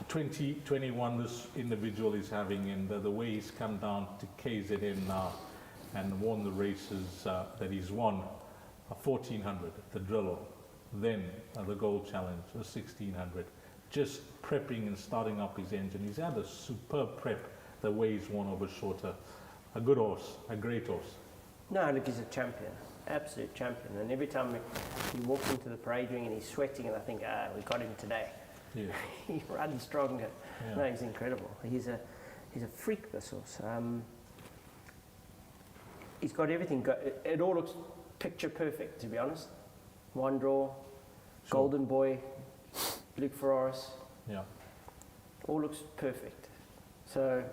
2021 this individual is having, and the way he's come down to KZN now and won the races that he's won. 1400, the Drillo, then the Gold Challenge, the 1600, just prepping and starting up his engine. He's had a superb prep, the way he's won over shorter. A good horse, a great horse. No, look, he's a champion, absolute champion. And every time he walks into the parade ring and he's sweating, and I think, we got him today. Yeah. He runs stronger. Yeah. No, he's incredible. He's a freak, this horse. He's got everything. It all looks picture perfect, to be honest. One draw, Sure. Golden Boy, Luke Ferraris. Yeah. All looks perfect. So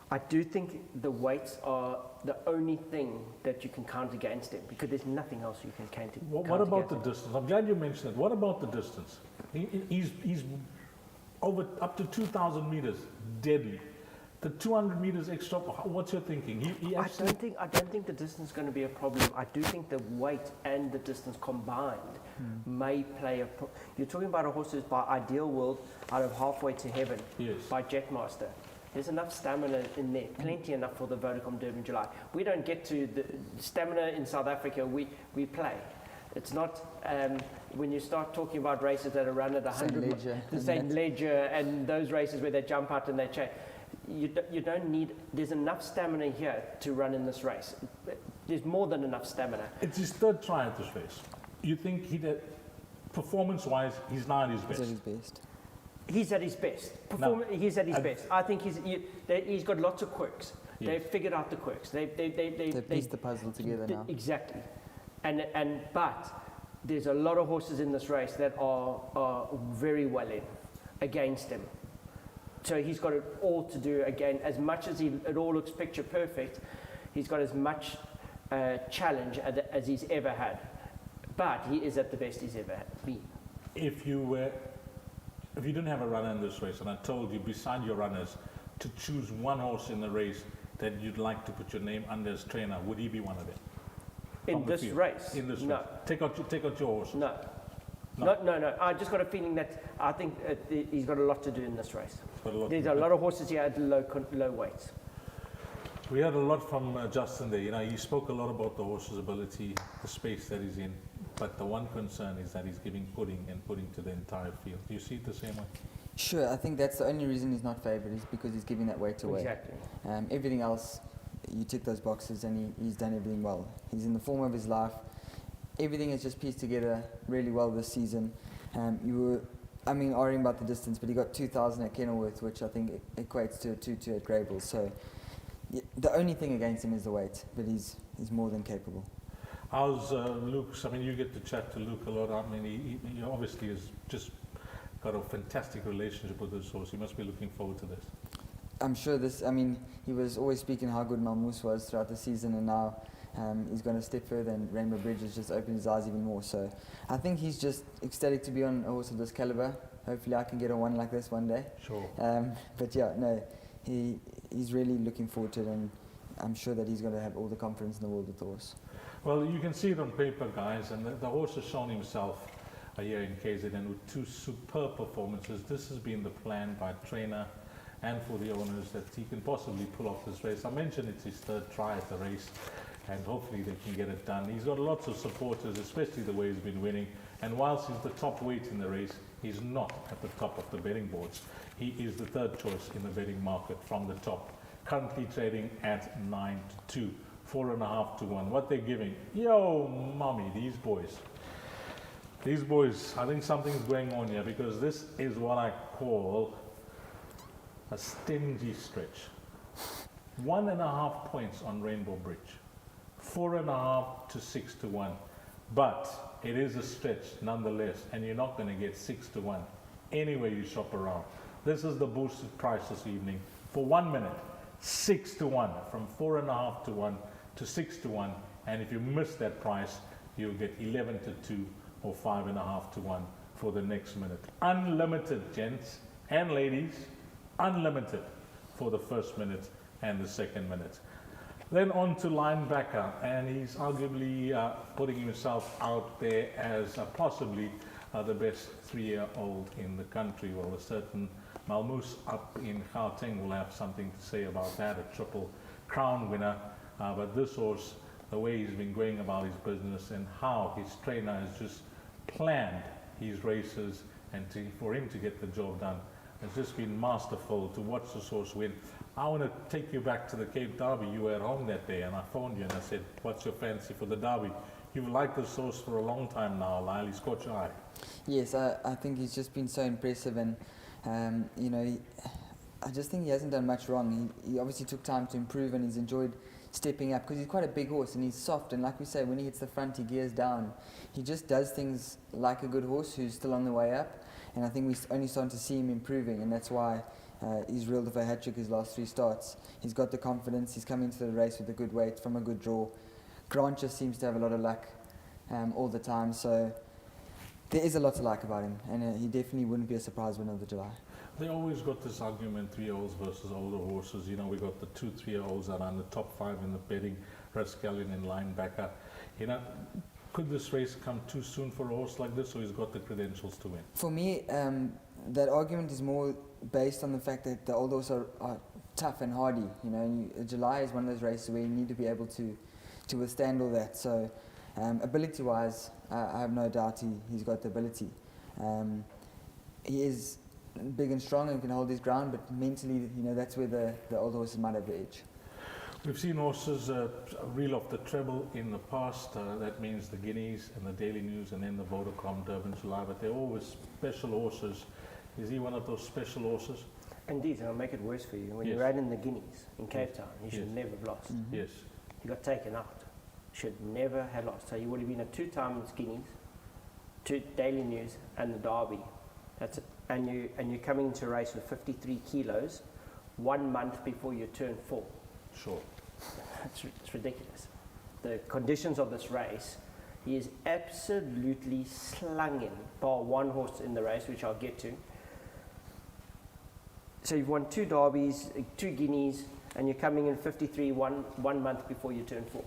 I do think the weights are the only thing that you can count against him, because there's nothing else you can count against What about the distance? I'm glad you mentioned it. What about the distance? He's over up to 2,000 meters, deadly. The 200 meters extra, what's your thinking? I don't think the distance is going to be a problem. I do think the weight and the distance combined may play a You're talking about a horse who's by Ideal World out of Halfway to Heaven, Yes. by Jetmaster. There's enough stamina in there, plenty enough for the Vodacom Durban July. We don't get to the stamina in South Africa, we play. It's not, when you start talking about races that are run at 100, the St. Ledger and those races where they jump out and they chase. You don't need, there's enough stamina here to run in this race. There's more than enough stamina. It's his third try at this race. You think performance-wise, he's now at his best? He's at his best. He's at his best. He's at his best. I think he's got lots of quirks. Yes. They've figured out the quirks. They've pieced the puzzle together now. Exactly. But there's a lot of horses in this race that are very well in against him. So he's got it all to do again. As much as it all looks picture perfect, he's got as much challenge as he's ever had. but he is at the best he's ever been. If you didn't have a runner in this race, and I told you beside your runners to choose one horse in the race that you'd like to put your name under as trainer, would he be one of them? In this race? In this No. race. Take out your horse. No. No. I just got a feeling that I think he's got a lot to do in this race. There's a lot of horses here at low weights. We heard a lot from Justin there. You know, he spoke a lot about the horse's ability, the space that he's in. But the one concern is that he's giving pudding to the entire field. Do you see it the same way? Sure, I think that's the only reason he's not favoured, is because he's giving that weight away. Exactly. Everything else, you tick those boxes and he's done everything well. He's in the form of his life. Everything has just pieced together really well this season. Arguing about the distance, but he got 2,000 at Kenilworth, which I think equates to a 2-2 at Greybull. So the only thing against him is the weight, but he's more than capable. How's Luke's? I mean, you get to chat to Luke a lot. I mean, he obviously has just got a fantastic relationship with this horse. He must be looking forward to this. I'm sure he was always speaking how good Malmoose was throughout the season, and now he's going to step further, and Rainbow Bridge has just opened his eyes even more. So I think he's just ecstatic to be on a horse of this caliber. Hopefully I can get on one like this one day. Sure. But yeah, no, he's really looking forward to it, and I'm sure that he's going to have all the confidence in the world with the horse. Well, you can see it on paper, guys, and the horse has shown himself here in KZN with two superb performances. This has been the plan by trainer and for the owners, that he can possibly pull off this race. I mentioned it's his third try at the race, and hopefully they can get it done. He's got lots of supporters, especially the way he's been winning, and whilst he's the top weight in the race, he's not at the top of the betting boards. He is the third choice in the betting market from the top, currently trading at 9-2. 4.5 to 1. What they're giving? Yo, mommy, these boys, I think something's going on here, because this is what I call a stingy stretch. 1.5 points on Rainbow Bridge. 4.5 to 6 to 1. But it is a stretch nonetheless, and you're not going to get 6 to 1 anywhere you shop around. This is the boosted price this evening. For 1 minute, 6 to 1, from 4.5 to 1 to 6 to 1, and if you miss that price, you'll get 11 to 2 or 5.5 to 1 for the next minute. Unlimited, gents and ladies, unlimited for the first minute and the second minute. Then on to linebacker, and he's arguably putting himself out there as possibly the best 3-year-old in the country. Well, a certain Malmoose up in Gauteng will have something to say about that, a Triple Crown winner. But this horse, the way he's been going about his business and how his trainer has just planned his races and for him to get the job done, has just been masterful to watch this horse win. I want to take you back to the Cape Derby. You were at home that day, and I phoned you and I said, what's your fancy for the Derby? You've liked this horse for a long time now, Lyle. He's caught your eye. Yes, I think he's just been so impressive, and I just think he hasn't done much wrong. He obviously took time to improve, and he's enjoyed stepping up, because he's quite a big horse and he's soft, and like we say, when he hits the front he gears down. He just does things like a good horse who's still on the way up, and I think we're only starting to see him improving, and that's why he's reeled off a hat-trick his last 3 starts. He's got the confidence, he's come into the race with a good weight from a good draw. Grant just seems to have a lot of luck all the time, so there is a lot to like about him, and he definitely wouldn't be a surprise winner of the July. They always got this argument, 3-year-olds versus older horses. You know, we got the 2 3-year-olds that are in the top 5 in the betting, Rascallion and linebacker. You know, could this race come too soon for a horse like this, or he's got the credentials to win? For me, that argument is more based on the fact that the older horses are tough and hardy. You know, July is one of those races where you need to be able to withstand all that. So, ability-wise, I have no doubt he's got the ability. He is big and strong and can hold his ground, but mentally, you know, that's where the older horses might have the edge. We've seen horses reel off the treble in the past. That means the Guineas and the Daily News and then the Vodacom Durban July, but they're always special horses. Is he one of those special horses? Indeed, and I'll make it worse for you. When Yes. you ride in the Guineas in Cape Town, you should never have lost. Mm-hmm. Yes. He got taken out. Should never have lost. So he would have been a 2 times Guineas, 2 Daily News, and the Derby. That's it. And you're coming into a race with 53 kilos 1 month before you turn 4. Sure. It's ridiculous. The conditions of this race, He is absolutely slunging bar one horse in the race, which I'll get to. So you've won 2 derbies, 2 guineas, and you're coming in 53 one month before you turn 4.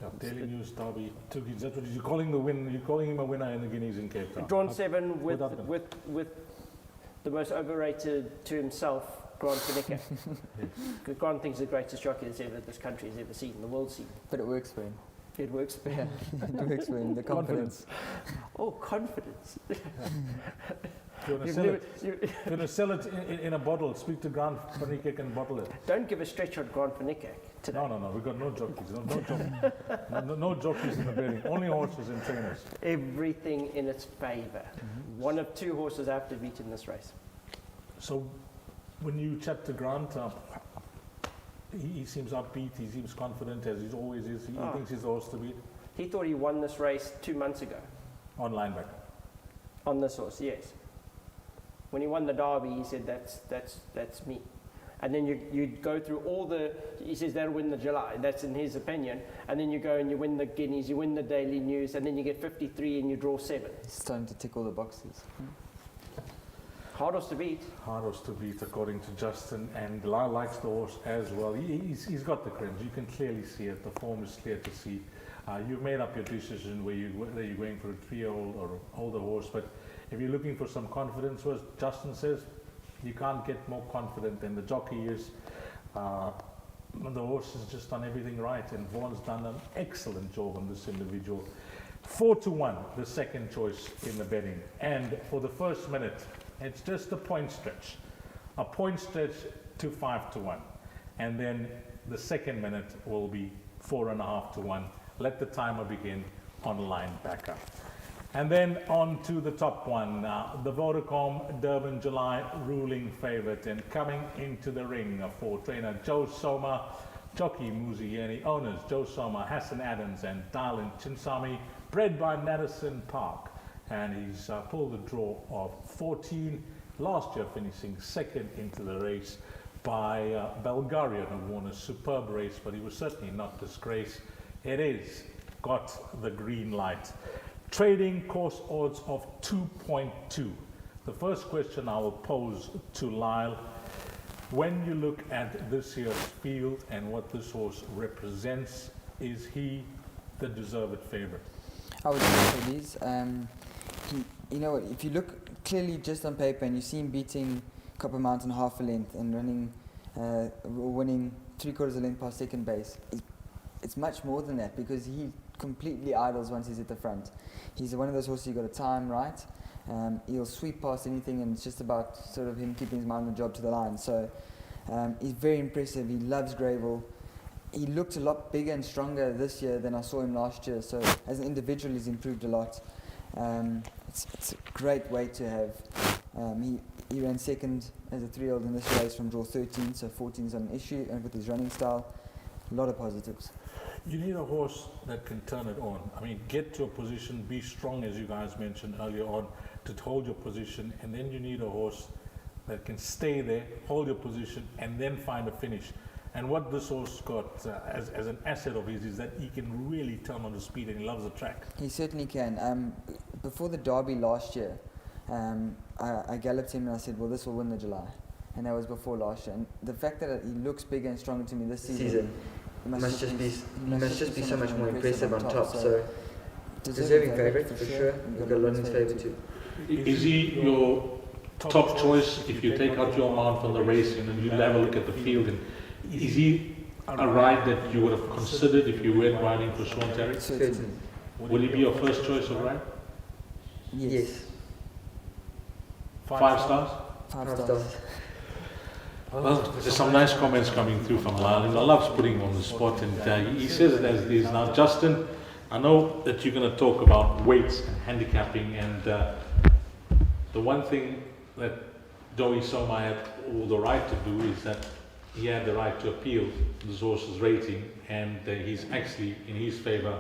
Yeah, Daily News Derby, 2 guineas. That's what you're calling the win. You're calling him a winner in the Guineas in Cape Town. Drawn 7 with the most overrated to himself, Grant Finneker. Yes. Grant thinks the greatest jockey this country has ever seen, the world scene. But it works for him. It works for him. Yeah, it works for him. The confidence. Oh, confidence. You're going to sell it in a bottle. Speak to Grant Finneker and bottle it. Don't give a stretch on Grant Finneker today. No. We've got no jockeys. No jockeys in the betting. Only horses and trainers. Everything in its favour. One of 2 horses I have to beat in this race. So, when you chat to Grant, he seems upbeat. He seems confident, as he always is. He thinks he's the horse to beat. He thought he won this race 2 months ago. On linebacker. On this horse, yes. When he won the Derby, he said, that's me. And then you go through all he says that'll win the July, that's in his opinion. And then you go and you win the Guineas, you win the Daily News, and then you get 53 and you draw 7. He's starting to tick all the boxes. Hard horse to beat. Hard horse to beat, according to Justin, and Lyle likes the horse as well. He's got the cringe. You can clearly see it. The form is clear to see. You've made up your decision whether you're going for a 3-year-old or older horse, but if you're looking for some confidence, as Justin says, you can't get more confident than the jockey is. The horse has just done everything right, and Vaughan's done an excellent job on this individual. 4-1, the second choice in the betting, and for the first minute, it's just a point stretch to 5-1, and then the second minute will be 4.5-1. Let the timer begin on line backer. And then on to the top one, the Vodacom Durban July ruling favourite, and coming into the ring for trainer Joe Soma, jockey Muzieni, owners Joe Soma, Hassan Adams and Dylan Chinsami, bred by Madison Park. And he's pulled a draw of 14, last year finishing second into the race by Bulgarian, who won a superb race, but he was certainly not disgraced. It is got the green light. Trading course odds of 2.2. The first question I will pose to Lyle, when you look at this year's field and what this horse represents, is he the deserved favourite? I would say these. You know what, if you look clearly just on paper and you see him beating Copper Mountain half a length and winning 3/4 a length past second base, it's much more than that, because he completely idles once he's at the front. He's one of those horses you got to time right. He'll sweep past anything, and it's just about sort of him keeping his mind on the job to the line. So he's very impressive. He loves Gravel. He looked a lot bigger and stronger this year than I saw him last year. So as an individual, he's improved a lot. It's a great weight to have. He ran second as a 3-year-old in this race from draw 13, so 14 is an issue, and with his running style, a lot of positives. You need a horse that can turn it on. I mean, get to a position, be strong, as you guys mentioned earlier on, to hold your position, and then you need a horse that can stay there, hold your position, and then find a finish. And what this horse got as an asset of his is that he can really turn on the speed, and he loves the track. He certainly can. Before the Derby last year, I galloped him and I said, well, this will win the July. And that was before last year. And the fact that he looks bigger and stronger to me this season he must just be so much more impressive on top. So deserving favourite for sure. We've got London's favourite too. Is he your top choice if you take out your mount from the race and you have a look at the field? And is he a ride that you would have considered if you weren't riding for Sean Terry? Certainly. Will he be your first choice of ride? Yes. 5 stars? 5 stars. Well, there's some nice comments coming through from Lyle, and I love putting him on the spot, and he says it as it is. Now, Justin, I know that you're going to talk about weights and handicapping, and the one thing that Joey Soma had all the right to do is that he had the right to appeal this horse's rating, and he's actually, in his favour,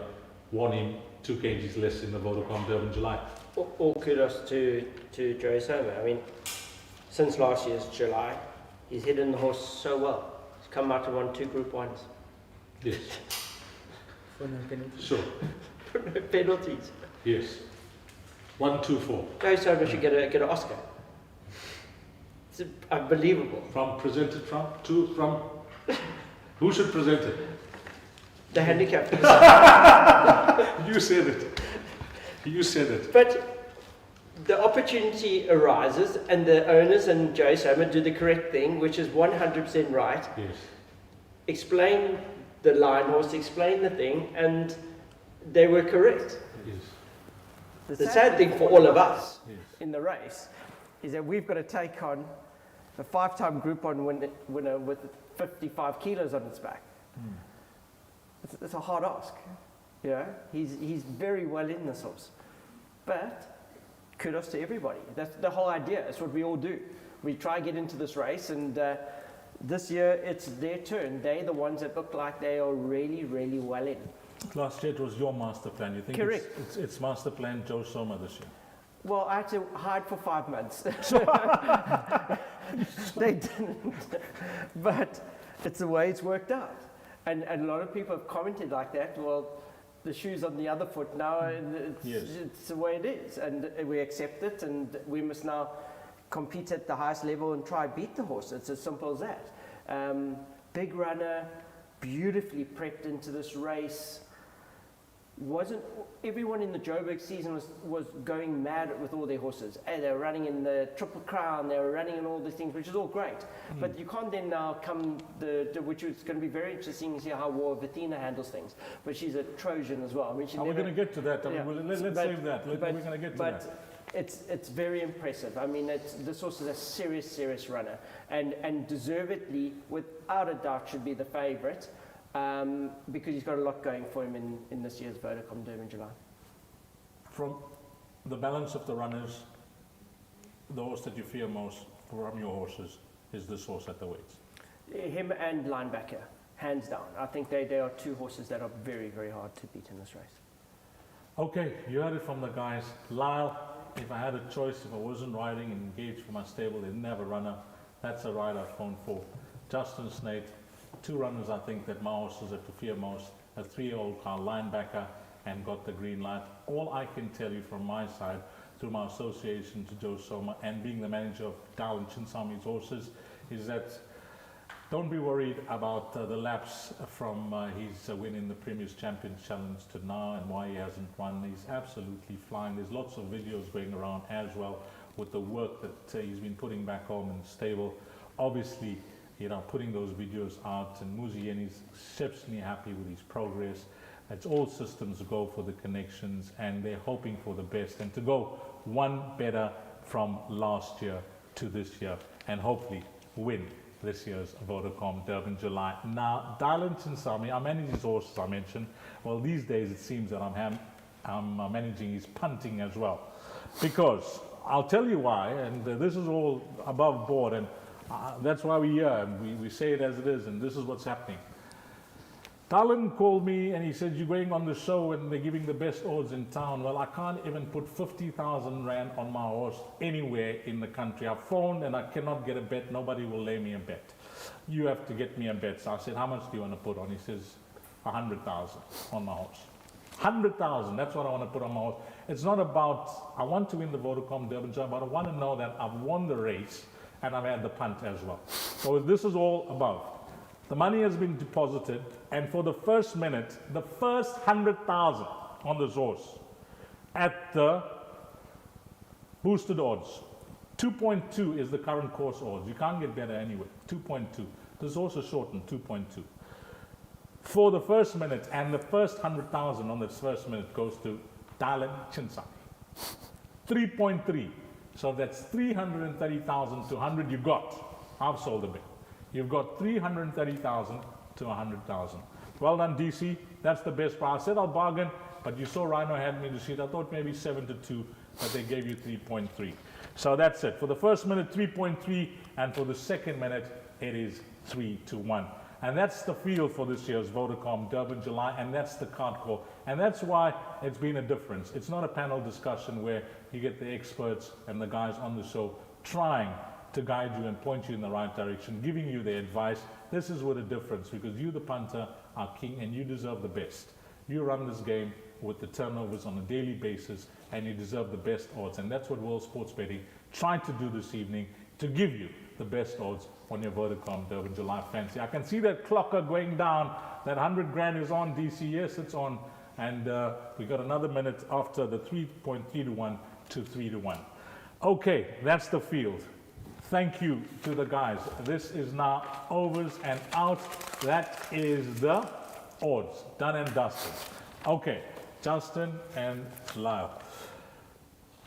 won him 2 kgs less in the Vodacom Durban July. All kudos to Joey Soma. I mean, since last year's July, he's hidden the horse so well. He's come out and won 2 Group 1s. Yes. Sure. penalties. Yes. 1, 2, 4. Joe Soma should get an Oscar. It's unbelievable. Presented from? Who should present it? The handicapped. You said it. You said it. But the opportunity arises, and the owners and Joe Soma do the correct thing, which is 100% right. Yes. Explain the line horse, explain the thing, and they were correct. Yes. The sad thing for all of us Yes. in the race is that we've got to take on a 5-time Group 1 winner with 55 kilos on its back. It's a hard ask. You know, he's very well in this horse. But kudos to everybody. That's the whole idea. It's what we all do. We try and get into this race, and this year it's their turn. They're the ones that look like they are really, really well in. Last year it was your master plan. You think Correct. It's master plan Joe Soma this year? Well, I had to hide for 5 months. They didn't. But it's the way it's worked out. And a lot of people have commented like that. Well, the shoe's on the other foot now, and it's the way it is. And we accept it, and we must now compete at the highest level and try and beat the horse. It's as simple as that. Big runner, beautifully prepped into this race. Wasn't everyone in the Joburg season was going mad with all their horses? They were running in the Triple Crown, they were running in all these things, which is all great. But you can't then now come which is going to be very interesting to see how War of Athena handles things. But she's a Trojan as well. I mean, we're going to get to that. Yeah. Let's save that. We're going to get to that. It's very impressive. I mean, this horse is a serious runner, and deservedly, without a doubt, should be the favourite. Because he's got a lot going for him in this year's Vodacom Durban July. From the balance of the runners, the horse that you fear most from your horses is this horse at the weights? Him and Linebacker, hands down. I think they are 2 horses that are very, very hard to beat in this race. Okay, you heard it from the guys. Lyle, if I had a choice, if I wasn't riding and engaged for my stable, they'd never runner. That's a ride I'd phone for. Justin Snaith, 2 runners I think that my horses have to fear most. A 3-year-old car Linebacker and got the green light. All I can tell you from my side, through my association to Joe Soma and being the manager of Lyle and Chinsami's horses, is that don't be worried about the lapse from his win in the Premier's Champions Challenge to now and why he hasn't won. He's absolutely flying. There's lots of videos going around as well with the work that he's been putting back home in the stable. Obviously, you know, putting those videos out, and Muzieni is exceptionally happy with his progress. It's all systems go for the connections, and they're hoping for the best and to go one better from last year to this year, and hopefully win this year's Vodacom Durban July. Now, Lyle and Chinsami, I manage his horses, I mentioned. Well, these days it seems that I'm managing his punting as well, because I'll tell you why, and this is all above board, and that's why we're here, and we say it as it is, and this is what's happening. Talon called me and he said, you're going on the show and they're giving the best odds in town. Well, I can't even put 50,000 Rand on my horse anywhere in the country. I've phoned and I cannot get a bet. Nobody will lay me a bet. You have to get me a bet. So I said, how much do you want to put on? He says, 100,000 on my horse. 100,000, that's what I want to put on my horse. It's not about, I want to win the Vodacom Durban July, but I want to know that I've won the race and I've had the punt as well. So this is all above. The money has been deposited, and for the first minute, the first 100,000 on this horse at the boosted odds. 2.2 is the current course odds. You can't get better anyway. 2.2. This horse is shortened, 2.2. For the first minute, and the first 100,000 on this first minute goes to Lyle and Chinsami. 3.3. So that's 330,000 to 100 you got. I've sold a bit. You've got 330,000 to 100,000. Well done, DC. That's the best price. I said I'll bargain, but you saw Rhino had me the sheet. I thought maybe 7 to 2, but they gave you 3.3. So that's it. For the first minute, 3.3, and for the second minute, it is 3 to 1. And that's the field for this year's Vodacom Durban July, and that's the card call. And that's why it's been a difference. It's not a panel discussion where you get the experts and the guys on the show trying to guide you and point you in the right direction, giving you their advice. This is what a difference, because you, the punter, are king and you deserve the best. You run this game with the turnovers on a daily basis, and you deserve the best odds. And that's what World Sports Betting tried to do this evening, to give you the best odds on your Vodacom Durban July Fancy. I can see that clocker going down. That 100 grand is on, DC. Yes, it's on. And we got another minute after the 3.3 to 1 to 3 to 1. Okay, that's the field. Thank you to the guys. This is now overs and out. That is the odds, done and dusted. Okay, Justin and Lyle.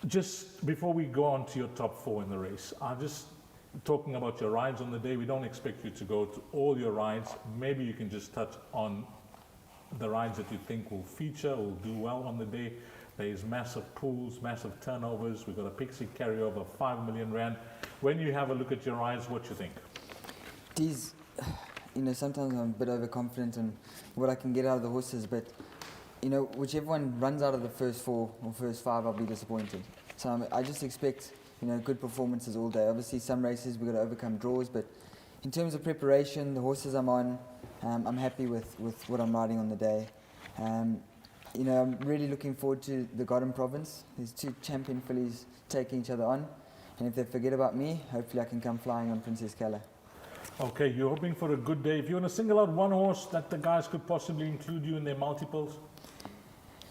Just before we go on to your top 4 in the race, I'm just talking about your rides on the day. We don't expect you to go to all your rides. Maybe you can just touch on the rides that you think will feature, will do well on the day. There is massive pools, massive turnovers. We've got a Pixie carryover of 5 million rand. When you have a look at your rides, what you think? These, sometimes I'm a bit overconfident in what I can get out of the horses, but whichever one runs out of the first 4 or first 5, I'll be disappointed. So I just expect good performances all day. Obviously, some races we've got to overcome draws, but in terms of preparation, the horses I'm on, I'm happy with what I'm riding on the day. I'm really looking forward to the Garden Province. There's 2 champion fillies taking each other on, and if they forget about me, hopefully I can come flying on Princess Kala. Okay, you're hoping for a good day. If you want to single out one horse that the guys could possibly include you in their multiples?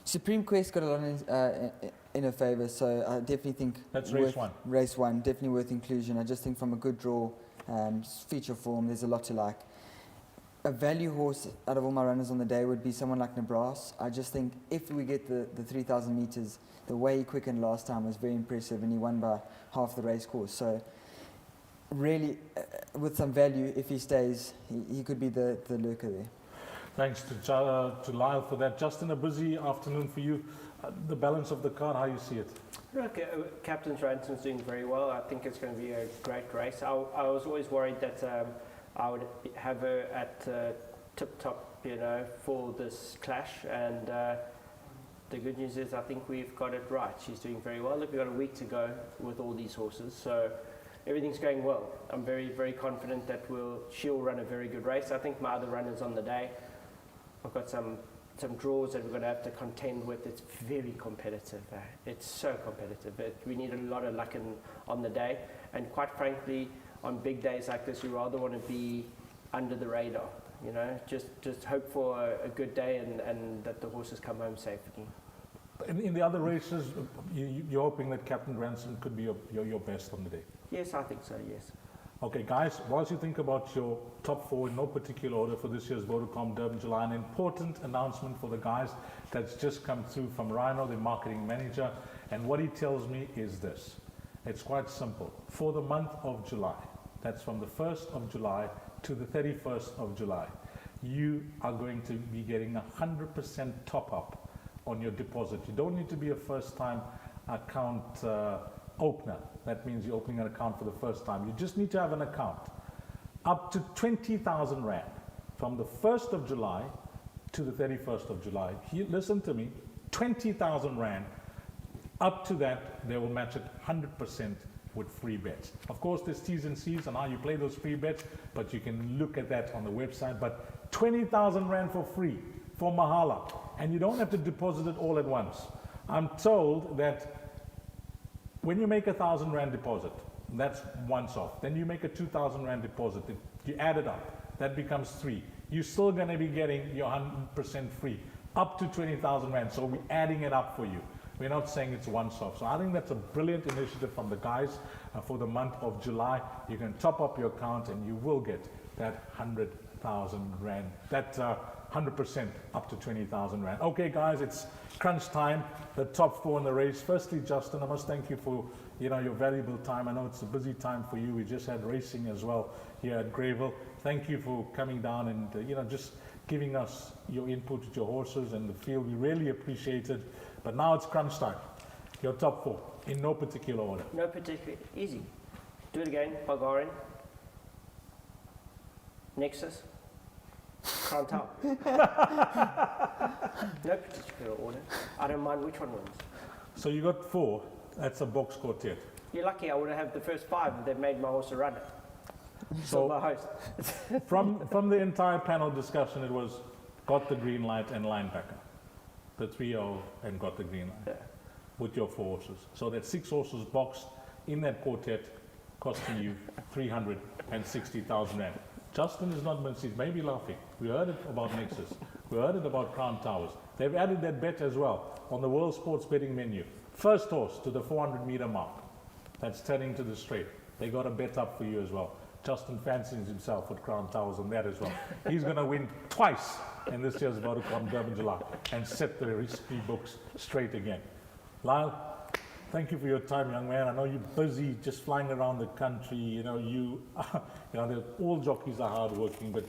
Supreme Quest got a lot in her favour, so I definitely think that's race 1. Race 1, definitely worth inclusion. I just think from a good draw, feature form, there's a lot to like. A value horse out of all my runners on the day would be someone like Nebras. I just think if we get the 3,000 metres, the way he quickened last time was very impressive, and he won by half the race course. So really, with some value, if he stays, he could be the lurker there. Thanks to Lyle for that. Justin, a busy afternoon for you. The balance of the card, how you see it? Okay, Captain's Ransom's doing very well. I think it's going to be a great race. I was always worried that I would have her at tip-top, for this clash. And the good news is I think we've got it right. She's doing very well. Look, we've got a week to go with all these horses. So everything's going well. I'm very, very confident that she'll run a very good race. I think my other runners on the day, I've got some draws that we're going to have to contend with. It's very competitive. It's so competitive. We need a lot of luck on the day. And quite frankly, on big days like this, we rather want to be under the radar. Just hope for a good day and that the horses come home safely. In the other races, you're hoping that Captain Ransom could be your best on the day? Yes, I think so, yes. Okay, guys, whilst you think about your top 4 in no particular order for this year's Vodacom Durban July, an important announcement for the guys that's just come through from Rhino, the marketing manager, and what he tells me is this. It's quite simple. For the month of July, that's from the 1st of July to the 31st of July, you are going to be getting 100% top-up on your deposit. You don't need to be a first-time account opener. That means you're opening an account for the first time. You just need to have an account. Up to 20,000 Rand from the 1st of July to the 31st of July. Listen to me, 20,000 Rand. Up to that, they will match it 100% with free bets. Of course, there's T's and C's on how you play those free bets, but you can look at that on the website. But 20,000 Rand for free, for Mahala. And you don't have to deposit it all at once. I'm told that when you make 1,000 Rand deposit, that's once off. Then you make a 2,000 Rand deposit. You add it up. That becomes 3. You're still going to be getting your 100% free, up to 20,000 Rand. So we're adding it up for you. We're not saying it's once off. So I think that's a brilliant initiative from the guys for the month of July. You can top up your account and you will get that 100,000 Rand. That 100% up to 20,000 Rand. Okay, guys, it's crunch time. The top 4 in the race. Firstly, Justin, I must thank you for your valuable time. I know it's a busy time for you. We just had racing as well here at Greyville. Thank you for coming down and just giving us your input with your horses and the field. We really appreciate it. But now it's crunch time. Your top 4 in no particular order. No particular. Easy. Do it again. Bulgarian. Nexus. Can't tell. No particular order. I don't mind which one wins. So you got 4. That's a box quartet. You're lucky I would have the first 5 if they've made my horse a runner. So my host. from the entire panel discussion, it was got the green light and linebacker. the 3-0 and got the green light with your 4 horses. So that 6 horses boxed in that quartet costing you 360,000 rand. Justin is not minced, he's maybe laughing. We heard it about Nexus. We heard it about Crown Towers. They've added that bet as well on the World Sports Betting menu. First horse to the 400-meter mark. That's turning to the straight. They got a bet up for you as well. Justin fancies himself with Crown Towers on that as well. He's going to win twice in this year's Vodacom Durban July and set the recipe books straight again. Lyle, thank you for your time, young man. I know you're busy just flying around the country. You know, all jockeys are hardworking, but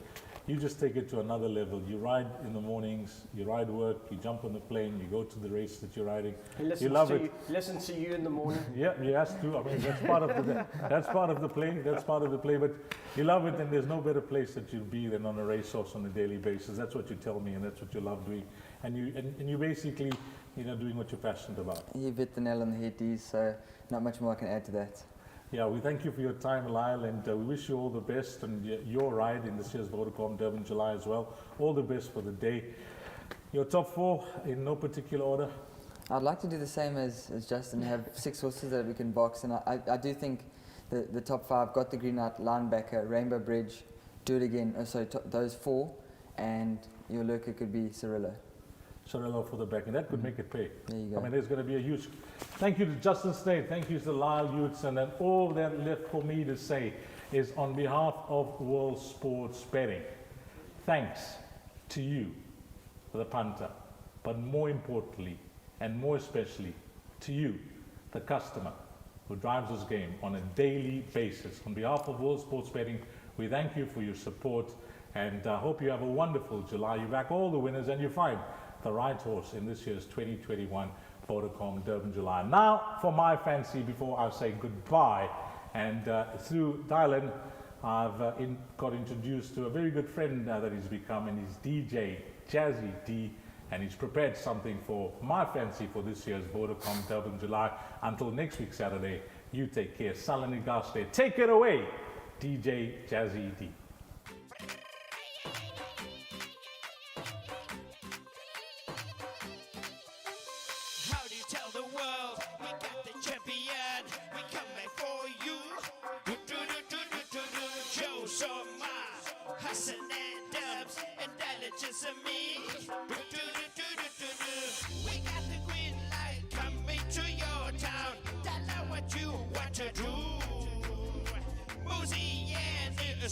you just take it to another level. You ride in the mornings, you ride work, you jump on the plane, you go to the race that you're riding. He listens to you in the morning. Yeah, he has to. I mean, that's part of the play. That's part of the play. But you love it, and there's no better place that you'll be than on a racehorse on a daily basis. That's what you tell me, and that's what you love doing. And you basically, doing what you're passionate about. You hit the nail on the head, Deez, so not much more I can add to that. Yeah, we thank you for your time, Lyle, and we wish you all the best and your ride in this year's Vodacom Durban July as well. All the best for the day. Your top 4 in no particular order. I'd like to do the same as Justin, have 6 horses that we can box, and I do think the top 5 got the green light, Linebacker, Rainbow Bridge, Do It Again, those 4, and your lurker could be Cirillo. Cirillo for the back, and that could make it pay. There you go. I mean, there's going to be a huge thank you to Justin Snaith, thank you to Lyle, Hewitson, and all that left for me to say is on behalf of World Sports Betting, thanks to you, the punter, but more importantly, and more especially to you, the customer, who drives this game on a daily basis. On behalf of World Sports Betting, we thank you for your support, and hope you have a wonderful July. You back all the winners, and you find the right horse in this year's 2021 Vodacom Durban July. Now for my fancy before I say goodbye, and through Dylan I've got introduced to a very good friend that he's become, and he's DJ Jazzy D, and he's prepared something for my fancy for this year's Vodacom Durban July. Until next week Saturday, you take care. Salani Gaste, take it away, DJ Jazzy D.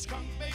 Coming